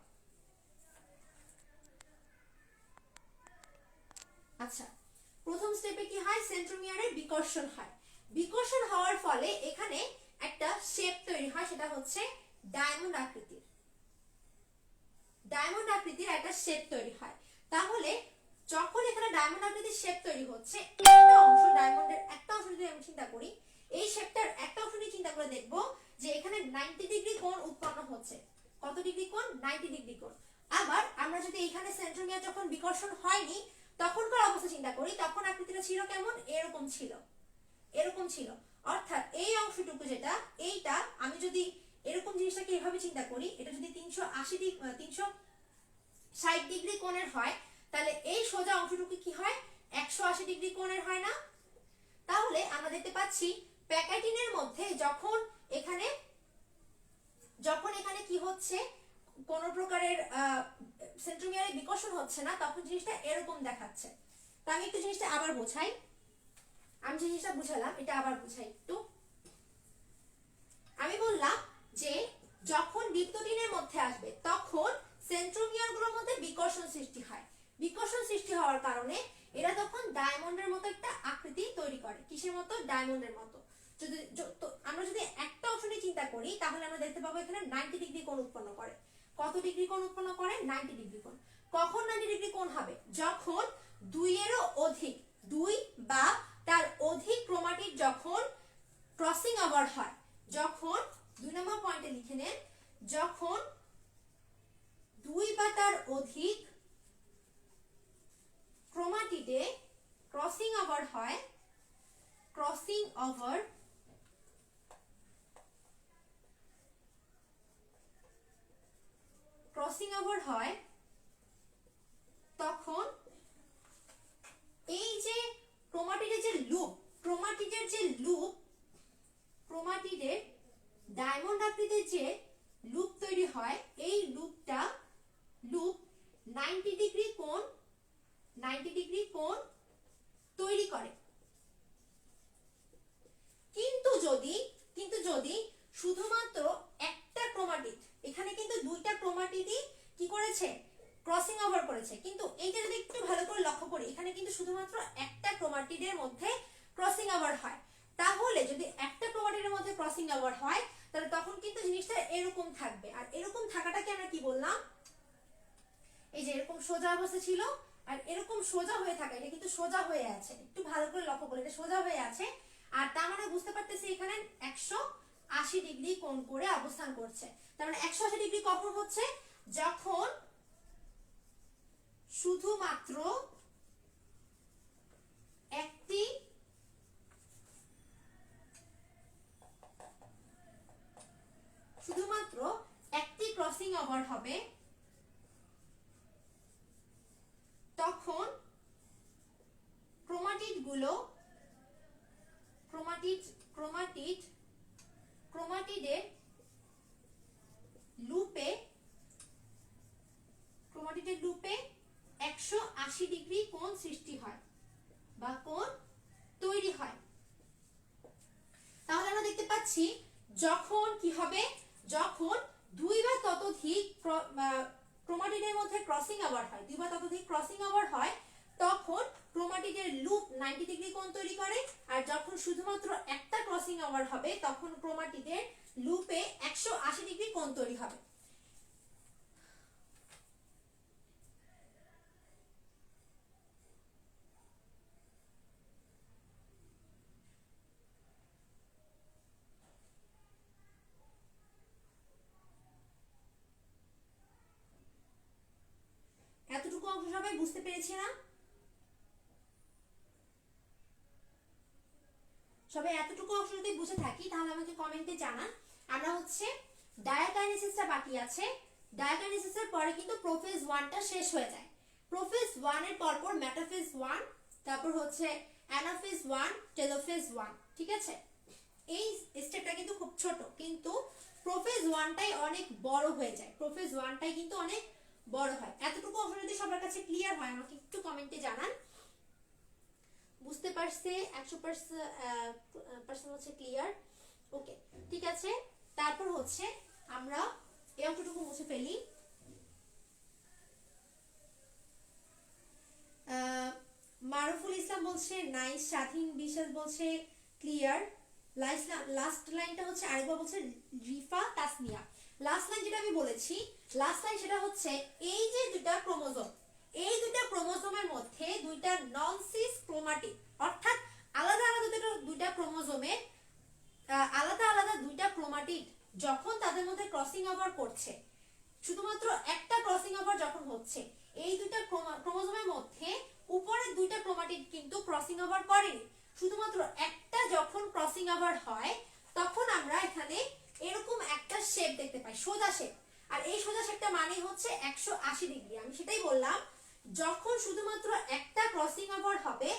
আচ্ছা, প্রথম স্টেপে কি হয়, সেন্ট্রোমিয়ারের বিকর্ষণ হয়। বিকর্ষণ হওয়ার ফলে এখানে একটা শেপ তৈরি হয়, সেটা হচ্ছে ডায়মন্ড আকৃতির, ডায়মন্ড আকৃতির একটা শেপ তৈরি হয়। তাহলে যখন এখানে ডায়মন্ড আকৃতির শেপ তৈরি হচ্ছে, একটা অংশ ডায়মন্ডের একটা অংশ যদি আমি চিন্তা করি, এই শেপটার একটা অংশ নিয়ে চিন্তা করে দেখব যে এখানে 90 ডিগ্রি কোণ উৎপন্ন হচ্ছে। কত ডিগ্রি কোণ, 90 ডিগ্রি কোণ। আবার আমরা যদি এখানে সেন্ট্রোমিয়ার যখন বিকর্ষণ হয়নি তখনকার অবস্থা চিন্তা করি, তখন আকৃতিটা ছিল কেমন, এরকম ছিল, এরকম ছিল। অর্থাৎ এই অংশটুকু যেটা, এইটা আমি যদি এরকম জিনিসটাকে এভাবে চিন্তা করি, এটা যদি 360 ডিগ্রি কোণের হয়, তাহলে এই সোজা অংশটুকু কি হয়, 180 ডিগ্রি কোণের হয় না? তাহলে আমরা দেখতে পাচ্ছি প্যাকেটিনের মধ্যে যখন এখানে কি হচ্ছে, কোনো প্রকারের সেন্ট্রোমিয়ারে বিকর্ষণ হচ্ছে না, তখন জিনিসটা এরকম দেখাচ্ছে। তো আমি একটু জিনিসটা আবার বোঝাই, আমি যে জিনিসটা বুঝালাম এটা আবার বুঝাই একটু। আমি বললাম যে যখন ডিপ্টোডিনের মধ্যে আসবে তখন সেন্ট্রোমিয়ার গুলোর মধ্যে বিকর্ষণ সৃষ্টি হয়। বিকর্ষণ সৃষ্টি হওয়ার কারণে এরা তখন ডায়মন্ডের মতো একটা আকৃতি তৈরি করে। কিসের মতো? ডায়মন্ডের মতো। যদি আমরা যদি একটা অপশনে চিন্তা করি তাহলে আমরা দেখতে পাবো এখানে 90 ডিগ্রি কোণ উৎপন্ন করে। কত ডিগ্রি কোণ উৎপন্ন করে? 90 ডিগ্রি কোণ। কখন 90 ডিগ্রি কোণ হবে? যখন দুইয়েরও অধিক, দুই বা তার অধিক ক্রোমাটিড যখন ক্রসিং ওভার হয়, যখন 2 নম্বর পয়েন্টে লিখে নেন, যখন দুই বা তার অধিক ক্রোমাটিডে ক্রসিং ওভার হয়, ক্রসিং ওভার হয়, তখন এই যে ক্রোমাটিডের যে লুপ, ক্রোমাটিডের ডায়মন্ড আকৃতির যে লুপ তৈরি হয়, এই লুপ 90 ডিগ্রি কোণ তৈরি করে। কিন্তু যদি শুধুমাত্র একটা ক্রোমাটিড, এখানে কিন্তু দুইটা ক্রোমাটিডই কি করেছে? ক্রসিং ওভার করেছে। কিন্তু এইটা যদি একটু ভালো করে লক্ষ্য করি, এখানে কিন্তু শুধুমাত্র একটা ক্রোমাটিডের মধ্যে ক্রসিং ওভার হয়। তাহলে যদি একটা ক্রোমাটিডের মধ্যে ক্রসিং ওভার হয় তাহলে তখন কিন্তু জিনিসটা এরকম থাকবে। আর এরকম থাকাটাকে আমরা কি বললাম? এই যে এরকম সোজা অবস্থা ছিল আর এরকম সোজা হয়ে থাকা, এটা কিন্তু সোজা হয়ে আছে। একটু ভালো করে লক্ষ্য করলে এটা সোজা হয়ে আছে। আর তার মানে বুঝতে পারতেছি এখানে 180 ডিগ্রি কোণ করে অবস্থান করছে। তার মানে 180 ডিগ্রি কখন হচ্ছে? যখন শুধুমাত্র একটি ক্রসিং ওভার হবে, তখন ক্রোমাটিডের লুপে 180 ডিগ্রি কোণ সৃষ্টি হয় বা কোণ তৈরি হয়। তাহলে আমরা দেখতে পাচ্ছি যখন কি হবে? যখন দুই বা ততোধিক ক্রোমাটিডের মধ্যে ক্রসিং ওভার হয়, তখন ক্রোমাটিডের লুপ 90 ডিগ্রি কোণ তৈরি করে। আর যখন শুধুমাত্র একটা ক্রসিং ওভার হবে তখন ক্রোমাটিডের লুপে 180 ডিগ্রি কোণ তৈরি হবে। এতটুকু অংশ সবাই বুঝতে পেরেছি না? সবাই এতটুকু অংশ যদি বুঝে থাকি তাহলে আমাকে কমেন্টে জানান। আমরা হচ্ছে ডায়াকাইনেসিসটা বাকি আছে। ডায়াকাইনেসিসের পরে কিন্তু প্রোফেজ 1টা শেষ হয়ে যায়। প্রোফেজ 1 এর পরপর মেটাফেজ 1, তারপর হচ্ছে অ্যানাফেজ 1, টেলোফেজ 1। ঠিক আছে, এই স্টেপটা কিন্তু খুব ছোট, কিন্তু প্রোফেজ 1টাই অনেক বড় হয়ে যায়। প্রোফেজ 1টাই কিন্তু অনেক বড় হয়। এতটুকু অংশ যদি সবার কাছে ক্লিয়ার হয় আমাকে একটু কমেন্টে জানান। বুঝতে পারছে 100% হচ্ছে ক্লিয়ার। ওকে, ঠিক আছে। তারপর হচ্ছে আমরা এই অংশটুকু মুছে ফেলি। মারুফুল ইসলাম বলছে নাইস, স্বাধীন বিশ্বাস বলছে ক্লিয়ার। লাস্ট লাইনটা হচ্ছে আরেকবার বলছে রিফা তাসনিয়া। লাস্ট লাইন যেটা আমি বলেছি, লাস্ট লাইন সেটা হচ্ছে এই যে দুটো ক্রোমোজোম, এই দুটো ক্রোমোজোমের মধ্যে দুইটা নন সিস ক্রোমাটিড, অর্থাৎ আলাদা আলাদা দুইটা ক্রোমোজোমে আলাদা আলাদা দুইটা ক্রোমাটিড যখন তাদের মধ্যে ক্রসিং ওভার করছে, শুধুমাত্র একটা ক্রসিং ওভার যখন হচ্ছে, এই দুইটা ক্রোমোজোমের মধ্যে উপরের দুইটা ক্রোমাটিড কিন্তু ক্রসিং ওভার করেনি, শুধুমাত্র একটা যখন ক্রসিং ওভার হয় তখন আমরা এখানে এরকম একটা শেপ দেখতে পাই, সোজা শেপ। আর এই সোজা শেপটা মানে হচ্ছে 180 ডিগ্রি। আমি সেটাই বললাম, যখন শুধুমাত্র একটা ক্রসিং ওভার হবে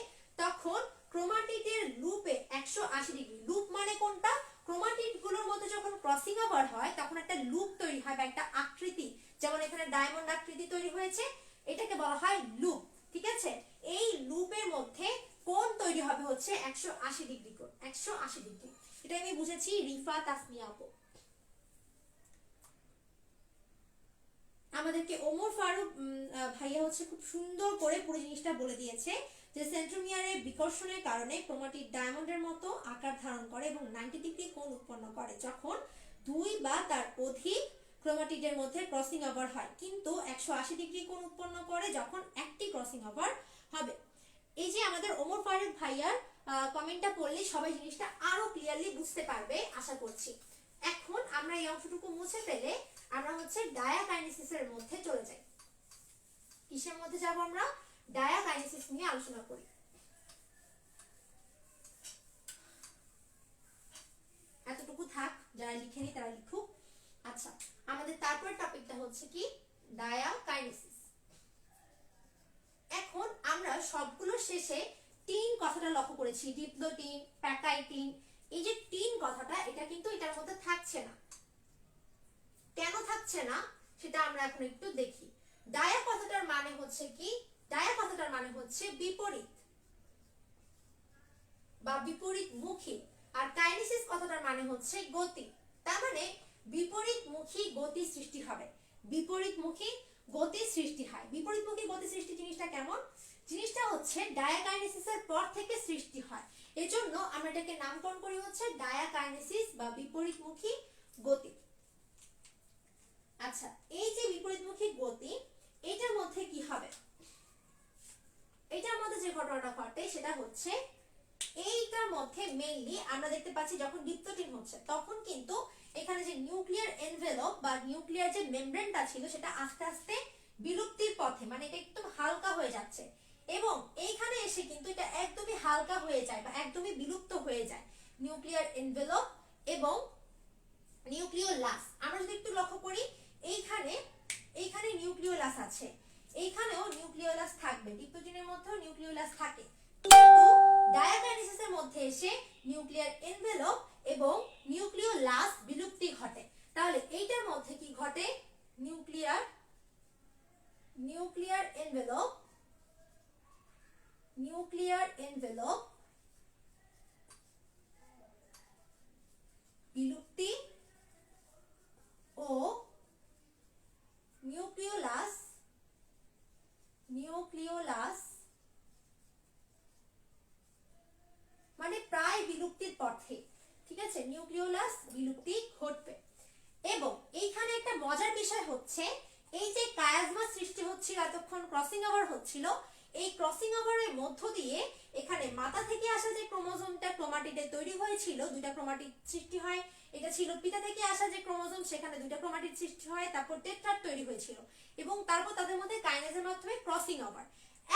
তখন ক্রোমাটিডের লুপে 180 ডিগ্রি। লুপ মানে কোনটা? ক্রোমাটিড গুলোর মধ্যে যখন ক্রসিং ওভার হয় তখন একটা লুপ তৈরি হয় বা একটা আকৃতি যেমন এখানে ডায়মন্ড আকৃতি তৈরি হয়েছে, এটাকে বলা হয় লুপ। ঠিক আছে, এই লুপের মধ্যে কোণ তৈরি হবে হচ্ছে 180 ডিগ্রি কোণ, 180 ডিগ্রি। এটা আমি বুঝেছি রিফা তাসমিয়া আপু। আমাদেরকে ওমর ফারুক ভাইয়া হচ্ছে খুব সুন্দর করে পুরো জিনিসটা বলে দিয়েছে যে সেন্ট্রোমিয়ারের বিকর্ষণের কারণে ক্রোমাটিড ডায়মন্ডের মতো আকার ধারণ করে এবং 90 ডিগ্রি কোণ উৎপন্ন করে যখন দুই বা তার অধিক ক্রোমাটিডের মধ্যে ক্রসিং ওভার হয়, কিন্তু 180 ডিগ্রি কোণ উৎপন্ন করে যখন একটি ক্রসিং ওভার হবে। এই যে আমাদের ওমর ফারুক ভাইয়ার কমেন্টটা পড়লে সবাই জিনিসটা আরো ক্লিয়ারলি বুঝতে পারবে আশা করছি। এখন আমরা এই অংশটুকু মুছে ফেলে আমরা হচ্ছে ডায়াকাইনেসিসের মধ্যে চলে যাই। কিসের মধ্যে যাব আমরা? ডায়াকাইনেসিস নিয়ে আলোচনা করি। এতটুকু থাক, যারা লিখেনি তারা লিখুক। আচ্ছা, আমাদের তারপর টপিকটা হচ্ছে কি ডায়াকাইনেসিস। এখন আমরা সবগুলো শেষে টিন কথাটা লক্ষ্য করেছি, ডিপ্লোটিন, প্যাকাইটিন। এই যে টিন কথাটা, এটা কিন্তু এটার মধ্যে থাকছে না। কেন থাকছে না সেটা আমরা এখন একটু দেখি। ডায়া কথাটার মানে হচ্ছে কি? ডায়া কথাটার মানে হচ্ছে বিপরীত বা বিপরীতমুখী, আর কাইনেসিস কথাটার মানে হচ্ছে গতি। তার মানে বিপরীতমুখী গতি সৃষ্টি হবে, বিপরীতমুখী গতি সৃষ্টি হয়। বিপরীতমুখী গতি সৃষ্টি জিনিসটা কেমন? জিনিসটা হচ্ছে ডায়াকাইনেসিসের পর থেকে সৃষ্টি হয়, এজন্য আমরা এটাকে নামকরণ করি হচ্ছে ডায়াকাইনেসিস বা বিপরীতমুখী গতি। আচ্ছা, এই যে বিপরীতমুখী গতি, এটার মধ্যে কি হবে? এটার মধ্যে যে ঘটনাটা ঘটে সেটা হচ্ছে এইটার মধ্যে মেইনলি আমরা দেখতে পাচ্ছি যখন ডিপ্লোটিন হচ্ছে তখন কিন্তু এখানে যে নিউক্লিয়ার এনভেলপ বা নিউক্লিয়ার যে মেমব্রেনটা ছিল সেটা আস্তে আস্তে বিলুপ্তির পথে, মানে এটা একদম হালকা হয়ে যাচ্ছে, এবং এইখানে এসে কিন্তু এটা একদমই হালকা হয়ে যায় বা একদমই বিলুপ্ত হয়ে যায় নিউক্লিয়ার এনভেলপ এবং নিউক্লিওলাস। আমরা যদি একটু লক্ষ্য করি, এইখানে নিউক্লিওলাস আছে, এইখানেও নিউক্লিওলাস থাকবে, ডিপ্লোটিনের মধ্যেও নিউক্লিওলাস থাকে, কিন্তু ডায়াকাইনেসিসের মধ্যে এসে নিউক্লিয়ার এনভেলপ এবং নিউক্লিওলাস বিলুপ্তি ঘটে। তাহলে এইটার মধ্যে কি ঘটে? নিউক্লিয়ার এনভেলপ বিলুপ্তি ও নিউক্লিওলাস মানে প্রায় বিলুপ্তির পথে। ঠিক আছে, নিউক্লিওলাস বিলুপ্তি ঘটবে। এবং এইখানে একটা মজার বিষয় হচ্ছে, এই যে কায়াজমা সৃষ্টি হচ্ছিল এতক্ষণ, ক্রসিং ওভার হচ্ছিল, এই ক্রসিং ওভারের মধ্য দিয়ে এখানে মাথা থেকে আসা যে ক্রোমোজোমটা ক্রোমাটিডে তৈরি হয়েছিল, দুইটা ক্রোমাটিড সৃষ্টি হয়। এটা ছিল পিতা থেকে আসা যে ক্রোমোজোম, সেখানে দুইটা ক্রোমাটিড সৃষ্টি হয়, তারপর টেট্রাড তৈরি হয়েছিল এবং তারপর তাদের মধ্যে কাইনেজের মাধ্যমে ক্রসিং ওভার।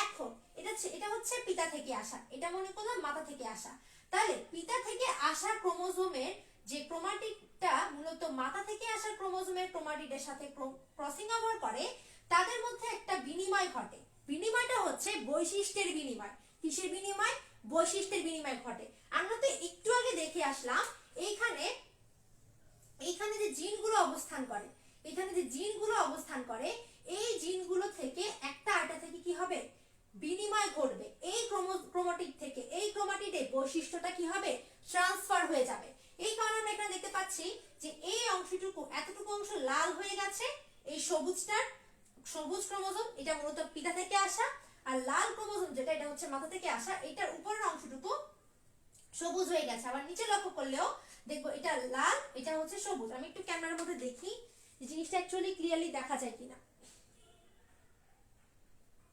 এখন এটা হচ্ছে পিতা থেকে আসা, এটা মনে করলাম মাথা থেকে আসা। তাহলে পিতা থেকে আসা ক্রোমোজোমের যে ক্রোমাটিডটা মূলত মাথা থেকে আসা ক্রোমোজোমের ক্রোমাটিডের সাথে ক্রসিং ওভার করে, তাদের মধ্যে একটা বিনিময় ঘটে। বিনিময়টা হচ্ছে বৈশিষ্ট্যের বিনিময়। কিসের বিনিময়? বৈশিষ্ট্যের বিনিময় ঘটে। আমরা তো একটু আগে দেখে আসলাম এইখানে যে জিনগুলো অবস্থান করে, এই জিনগুলো থেকে একটা আরেকটা থেকে কি হবে? বিনিময় ঘটবে। এই ক্রোমাটিড থেকে এই ক্রোমাটিডে বৈশিষ্ট্যটা কি হবে? ট্রান্সফার হয়ে যাবে। এই কারণে আমরা এখানে দেখতে পাচ্ছি যে এই অংশটুকু, এতটুকু অংশ লাল হয়ে গেছে, এই সবুজ ক্রোমোজোম, এটা মূলত পিতা থেকে আসা, আর লাল ক্রোমোজোম যেটা, এটা হচ্ছে মাথা থেকে আসা। এটার উপরের অংশটুকু সবুজ হয়ে গেছে। আবার নিচে লক্ষ্য করলেও দেখবো এটা লাল, এটা হচ্ছে সবুজ। আমি একটু ক্যামেরার মধ্যে দেখি যে জিনিসটা অ্যাকচুয়ালি ক্লিয়ারলি দেখা যায় কিনা।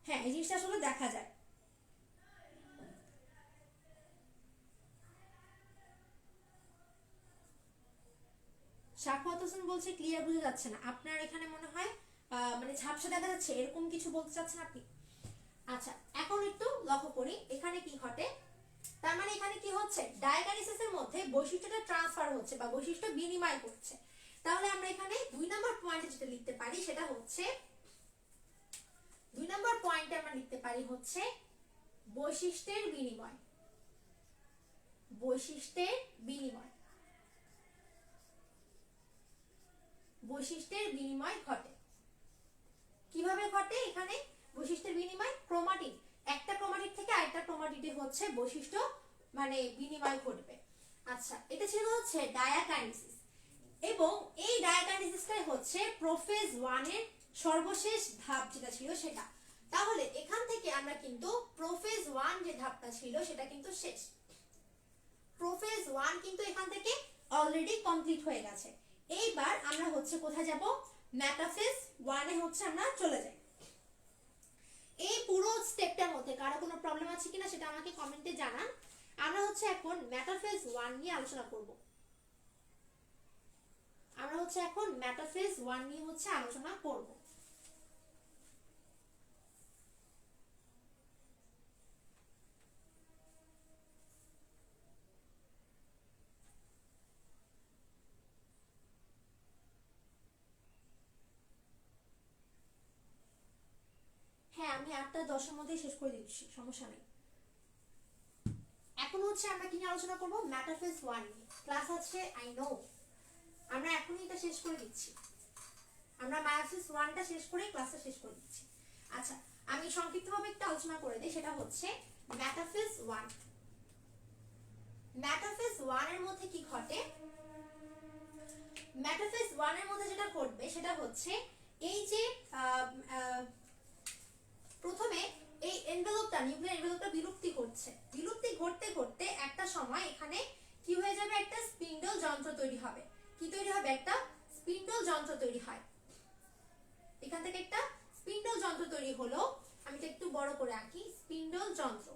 হ্যাঁ, এই জিনিসটা আসলে দেখা যায়। শাফাত হোসেন বলছে ক্লিয়ার বোঝা যাচ্ছে না। আপনার এখানে মনে হয় মানে ঝাপসা দেখা যাচ্ছে, এরকম কিছু বলতে চাচ্ছেন আপনি? আচ্ছা, এখন একটু লক্ষ্য করি এখানে কি ঘটে। তার মানে এখানে কি হচ্ছে? ডায়াকাইনেসিসের মধ্যে বৈশিষ্ট্যটা ট্রান্সফার হচ্ছে বা বৈশিষ্ট্য বিনিময় করছে। তাহলে আমরা এখানে 2 নম্বর পয়েন্টে যেটা লিখতে পারি সেটা হচ্ছে, 2 নম্বর পয়েন্টে আমরা লিখতে পারি হচ্ছে বৈশিষ্ট্যের বিনিময়। বৈশিষ্ট্যের বিনিময় ঘটে। ঘটে এখানে বৈশিষ্ট্যের বিনিময়? ক্রোমাটিড, একটা ক্রোমাটিড থেকে আরেকটা ক্রোমাটিডে হচ্ছে বৈশিষ্ট্য মানে বিনিময় ঘটবে। আচ্ছা, এটা ছিল হচ্ছে ডায়াকাইনেসিস, এবং এই ডায়াকাইনেসিসটাই হচ্ছে প্রোফেজ 1 এর সর্বশেষ ধাপ যেটা ছিল সেটা। তাহলে এখান থেকে আমরা কিন্তু প্রোফেজ 1 যে ধাপটা ছিল সেটা কিন্তু শেষ। প্রোফেজ 1 কিন্তু এখান থেকে অলরেডি কমপ্লিট হয়ে গেছে। এইবার আমরা হচ্ছে কোথায় যাব? মেটাফেজ 1 এ হচ্ছে আমরা চলে যাই। এই পুরো স্টেপটার মধ্যে কারো কোনো প্রবলেম আছে কিনা সেটা আমাকে কমেন্টে জানান। আমরা হচ্ছে এখন মেটাফেজ 1 নিয়ে আলোচনা করব। আমরা হচ্ছে এখন মেটাফেজ 1 নিয়ে হচ্ছে আলোচনা করব। হ্যাঁ, আমি 8:10 মধ্যে শেষ করে দিচ্ছি, সমস্যা নেই। এখন হচ্ছে আমরা কি নিয়ে আলোচনা করব? মেটাফেজ 1 নিয়ে। ক্লাস আছে, আই নো, আমরা এখনই এটা শেষ করে দিচ্ছি। আমরা মেটাফেজ 1টা শেষ করে ক্লাসটা শেষ করে দিচ্ছি। আচ্ছা, আমি সংক্ষিপ্তভাবে একটু আলোচনা করে দিই, সেটা হচ্ছে মেটাফেজ 1। মেটাফেজ 1 এর মধ্যে কি ঘটে? মেটাফেজ 1 এর মধ্যে যেটা ঘটবে সেটা হচ্ছে এই যে প্রথমে এই এনভেলপটা, নিউক্লিয়ার এনভেলপটা বিলুপ্তি ঘটতে ঘটতে একটা সময় এখানে কি হয়ে যাবে? একটা স্পিন্ডল যন্ত্র তৈরি হবে। কি তৈরি হবে? একটা স্পিন্ডল যন্ত্র তৈরি হয়। এখান থেকে একটা স্পিন্ডল যন্ত্র তৈরি হলো। আমি এটা একটু বড় করে আঁকি। স্পিন্ডল যন্ত্র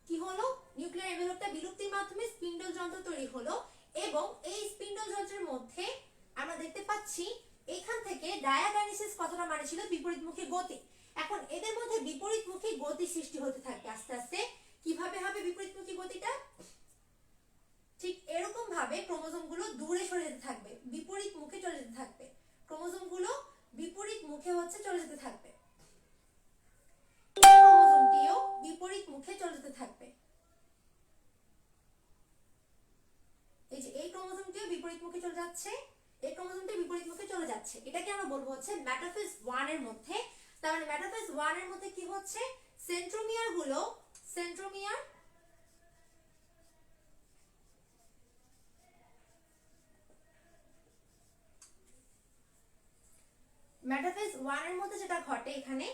কি হলো? নিউক্লিয়ার এনভেলপটা বিলুপ্তির মাধ্যমে স্পিন্ডল যন্ত্র তৈরি হলো, এবং এই স্পিন্ডল যন্ত্রের মধ্যে আমরা দেখতে পাচ্ছি এখান থেকে ডায়াকাইনেসিস কথাটা মানে ছিল বিপরীতমুখী গতি। এখন এদের মধ্যে বিপরীতমুখী গতি সৃষ্টি হতে থাকবে আস্তে আস্তে। কিভাবে হবে বিপরীতমুখী গতিটা? ঠিক এরকম ভাবে ক্রোমোজোম গুলো দূরে সরে যেতে থাকবে, বিপরীত মুখে চলে যেতে থাকবে। ক্রোমোজোম গুলো বিপরীত মুখে হচ্ছে চলে যেতে থাকবে। ক্রোমোজোমটিও বিপরীত মুখে চলে যেতে থাকবে। এই যে এই ক্রোমোজোমটিও বিপরীত মুখে চলে যাচ্ছে, এই ক্রোমোজোমটি বিপরীত মুখে চলে যাচ্ছে। এটাকে আমরা বলবো হচ্ছে মেটাফেজ 1 এর মধ্যে। তার মানে মেটাফেজ 1 এর মধ্যে কি হচ্ছে? সেন্ট্রোমিয়ার গুলো, সেন্ট্রোমিয়ার মেটাফেজ 1 এর মধ্যে যেটা ঘটে এখানে,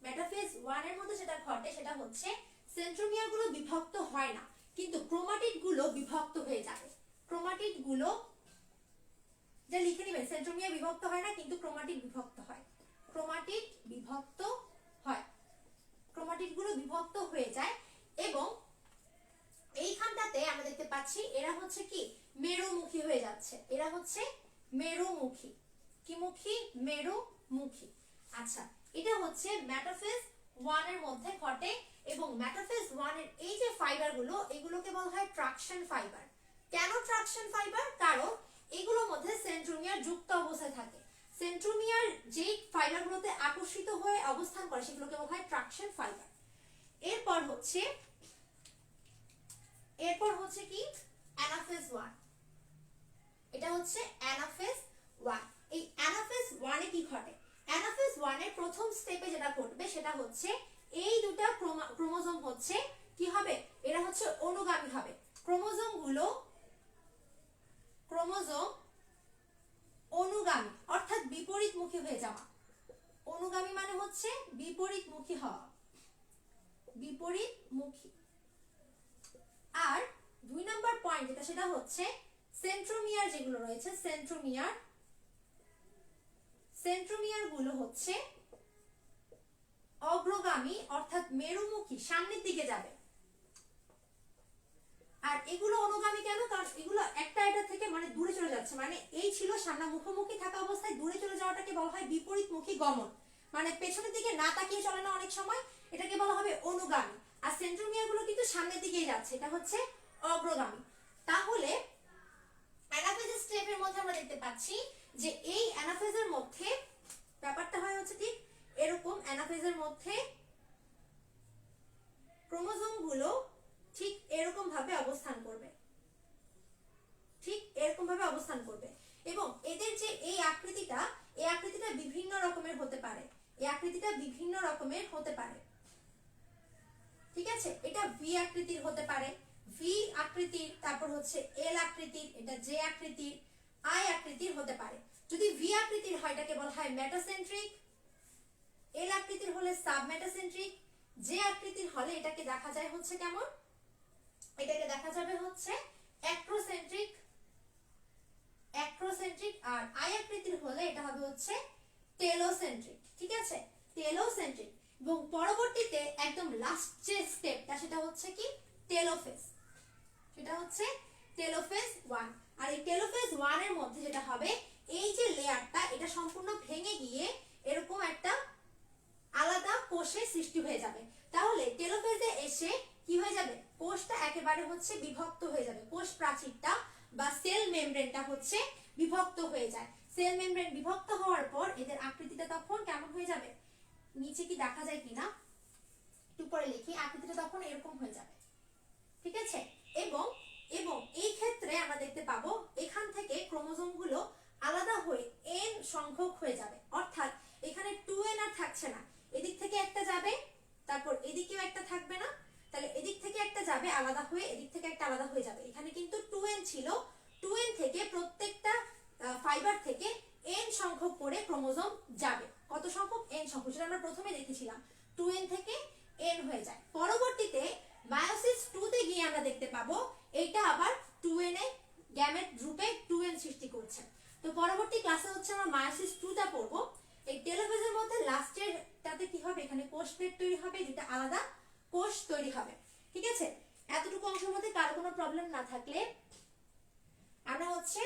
মেটাফেজ 1 এর মধ্যে যেটা ঘটে সেটা হচ্ছে সেন্ট্রোমিয়ার গুলো বিভক্ত হয় না, কিন্তু ক্রোমাটিড গুলো বিভক্ত হয়ে যাবে। ক্রোমাটিড গুলো যা লিখে নেবেন, সেন্ট্রোমিয়ার বিভক্ত হয় না কিন্তু ক্রোমাটিড বিভক্ত হয়। ক্রোমাটিড বিভক্ত হয়, ক্রোমাটিড গুলো বিভক্ত হয়ে যায়। এবং এইখানটাতে আমরা দেখতে পাচ্ছি এরা হচ্ছে কি মেরুমুখী হয়ে যাচ্ছে। এরা হচ্ছে মেরুমুখী। কি মুখী? মেরুমুখী। আচ্ছা, এটা হচ্ছে মেটাফেজ 1 এর মধ্যে ঘটে। এবং মেটাফেজ 1 এর এই যে ফাইবার গুলো, এগুলোকে বলা হয় ট্রাকশন ফাইবার। কেন ট্রাকশন ফাইবার? কারণ এগুলোর মধ্যে সেন্ট্রোমিয়ার যুক্ত অবস্থায় থাকে। সেন্ট্রোমিয়ার যে ফাইবারগুলোতে আকর্ষিত হয়ে অবস্থান করে সেগুলোকে বলা হয় ট্রাকশন ফাইবার। এরপর হচ্ছে কি অ্যানাফেজ 1। এটা হচ্ছে অ্যানাফেজ 1। এই অ্যানাফেজ 1 এ কি ঘটে? অ্যানাফেজ 1 এর প্রথম স্টেপে যেটা ঘটবে সেটা হচ্ছে এই দুটো ক্রোমোজোম হচ্ছে কি হবে? এরা হচ্ছে অনুগামী হবে। ক্রোমোজোম অনুগামী অর্থাৎ বিপরীতমুখী হয়ে যাওয়া। অনুগামী মানে হচ্ছে বিপরীতমুখী হওয়া, বিপরীতমুখী। আর 2 নম্বর পয়েন্ট যেটা সেটা হচ্ছে সেন্ট্রোমিয়ার যেগুলো রয়েছে, সেন্ট্রোমিয়ার গুলো হচ্ছে অগ্রগামী অর্থাৎ মেরুমুখী, সামনের দিকে যাবে। আর এগুলো অনুগামী কেন? কারণ এগুলো একটা থেকে মানে দূরে চলে যাচ্ছে। মানে এই ছিল সামনে মুখোমুখি থাকা অবস্থায় দূরে চলে যাওয়াটাকে বলা হয় বিপরীতমুখী গমন। মানে পেছনের দিকে না তাকিয়ে চলে না অনেক সময়, এটাকে বলা হবে অনুগামী। আর সেন্ট্রোমিয়ার গুলো কিন্তু সামনের দিকেই যাচ্ছে, এটা হচ্ছে অগ্রগামী। তাহলে অ্যানাফেজ স্টেপের মধ্যে আমরা দেখতে পাচ্ছি যে এই অ্যানাফেজের মধ্যে ব্যাপারটা হয় হচ্ছে ঠিক এরকম। অ্যানাফেজের মধ্যে ক্রোমোজোম গুলো ঠিক এরকম ভাবে অবস্থান করবে, এবং এদের যে এই আকৃতিটা বিভিন্ন রকমের রকমের হতে পারে, এই আকৃতিটা বিভিন্ন রকমের হতে পারে। ঠিক আছে, এটা ভি আকৃতির হতে পারে, ভি আকৃতির, তারপর হচ্ছে এল আকৃতির, এটা জে আকৃতির, আই আকৃতির হতে পারে। যদি ভি আকৃতির হয় এটাকে বলা হয় মেটাসেন্ট্রিক, এল আকৃতির হলে সাবমেটাসেন্ট্রিক, জে আকৃতির হলে এটাকে দেখা যায় হচ্ছে কেমন, এটাকে দেখা যাবে হচ্ছে অ্যাক্রোসেন্ট্রিক, অ্যাক্রোসেন্ট্রিক, আর আই আকৃতির হলে এটা হবে হচ্ছে টেলোসেন্ট্রিক। ঠিক আছে, টেলোসেন্ট্রিক। এবং পরবর্তীতে একদম লাস্ট যে স্টেপটা সেটা হচ্ছে কি টেলোফেজ, সেটা হচ্ছে টেলোফেজ 1। আর এই টেলোফেজ 1 এর মধ্যে যেটা হবে, এই যে লেয়ারটা এটা সম্পূর্ণ ভেঙে গিয়ে এরকম একটা আলাদা কোষের সৃষ্টি হয়ে যাবে। তাহলে টেলোফেজে এসে কি হয়ে যাবে, কোষটা একেবারে হচ্ছে বিভক্ত হয়ে যাবে, কোষ প্রাচীরটা বা সেল মেমব্রেনটা হচ্ছে বিভক্ত হয়ে যায়। সেল মেমব্রেন বিভক্ত হওয়ার পর এদের আকৃতিটা তখন কেমন হয়ে যাবে, নিচে কি দেখা যায় কিনা একটু পরে লিখি, আকৃতিটা তখন এরকম হয়ে যাবে। ঠিক আছে, এবং এবং এই ক্ষেত্রে আমরা দেখতে পাবো এখান থেকে ক্রোমোজোমগুলো আলাদা হয়ে n সংখ্যক হয়ে যাবে, অর্থাৎ এখানে 2n আর থাকছে না, এদিক থেকে একটা যাবে, তারপর এদিকেও একটা থাকবে না, তাহলে এদিক থেকে একটা যাবে আলাদা হয়ে, এদিক থেকে একটা আলাদা হয়ে যাবে। এখানে কিন্তু 2n ছিল, 2n থেকে প্রত্যেকটা ফাইবার থেকে n সংখ্যক করে ক্রোমোজোম যাবে। কত সংখ্যক, n সংখ্যক, সেটা আমরা প্রথমে দেখেছিলাম 2n থেকে n হয়ে যায়। পরবর্তীতে মায়োসিস 2 তে গিয়ে আমরা দেখতে পাবো এইটা আবার 2n এ গ্যামেট গ্রুপে 2n সৃষ্টি করছে। তো পরবর্তী ক্লাসে হচ্ছে আমরা মায়োসিস 2 টা পড়বো। এই টেলোফেজের মধ্যে লাস্টের টাতে কি হবে, এখানে কোষ প্লেট তৈরি হবে, যেটা আলাদা কোষ তৈরি হবে। ঠিক আছে, এতটুকু অংশের মধ্যে কারো কোনো প্রবলেম না থাকলে আমরা হচ্ছে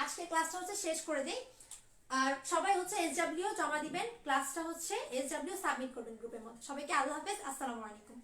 আজকে ক্লাসটা হচ্ছে শেষ করে দেই। আর সবাই হচ্ছে এসডব্লিউ জমা দিবেন, ক্লাসটা হচ্ছে এসডব্লিউ সাবমিট করবেন গ্রুপের মধ্যে। সবাইকে আল্লাহ হাফেজ, আসসালামু আলাইকুম।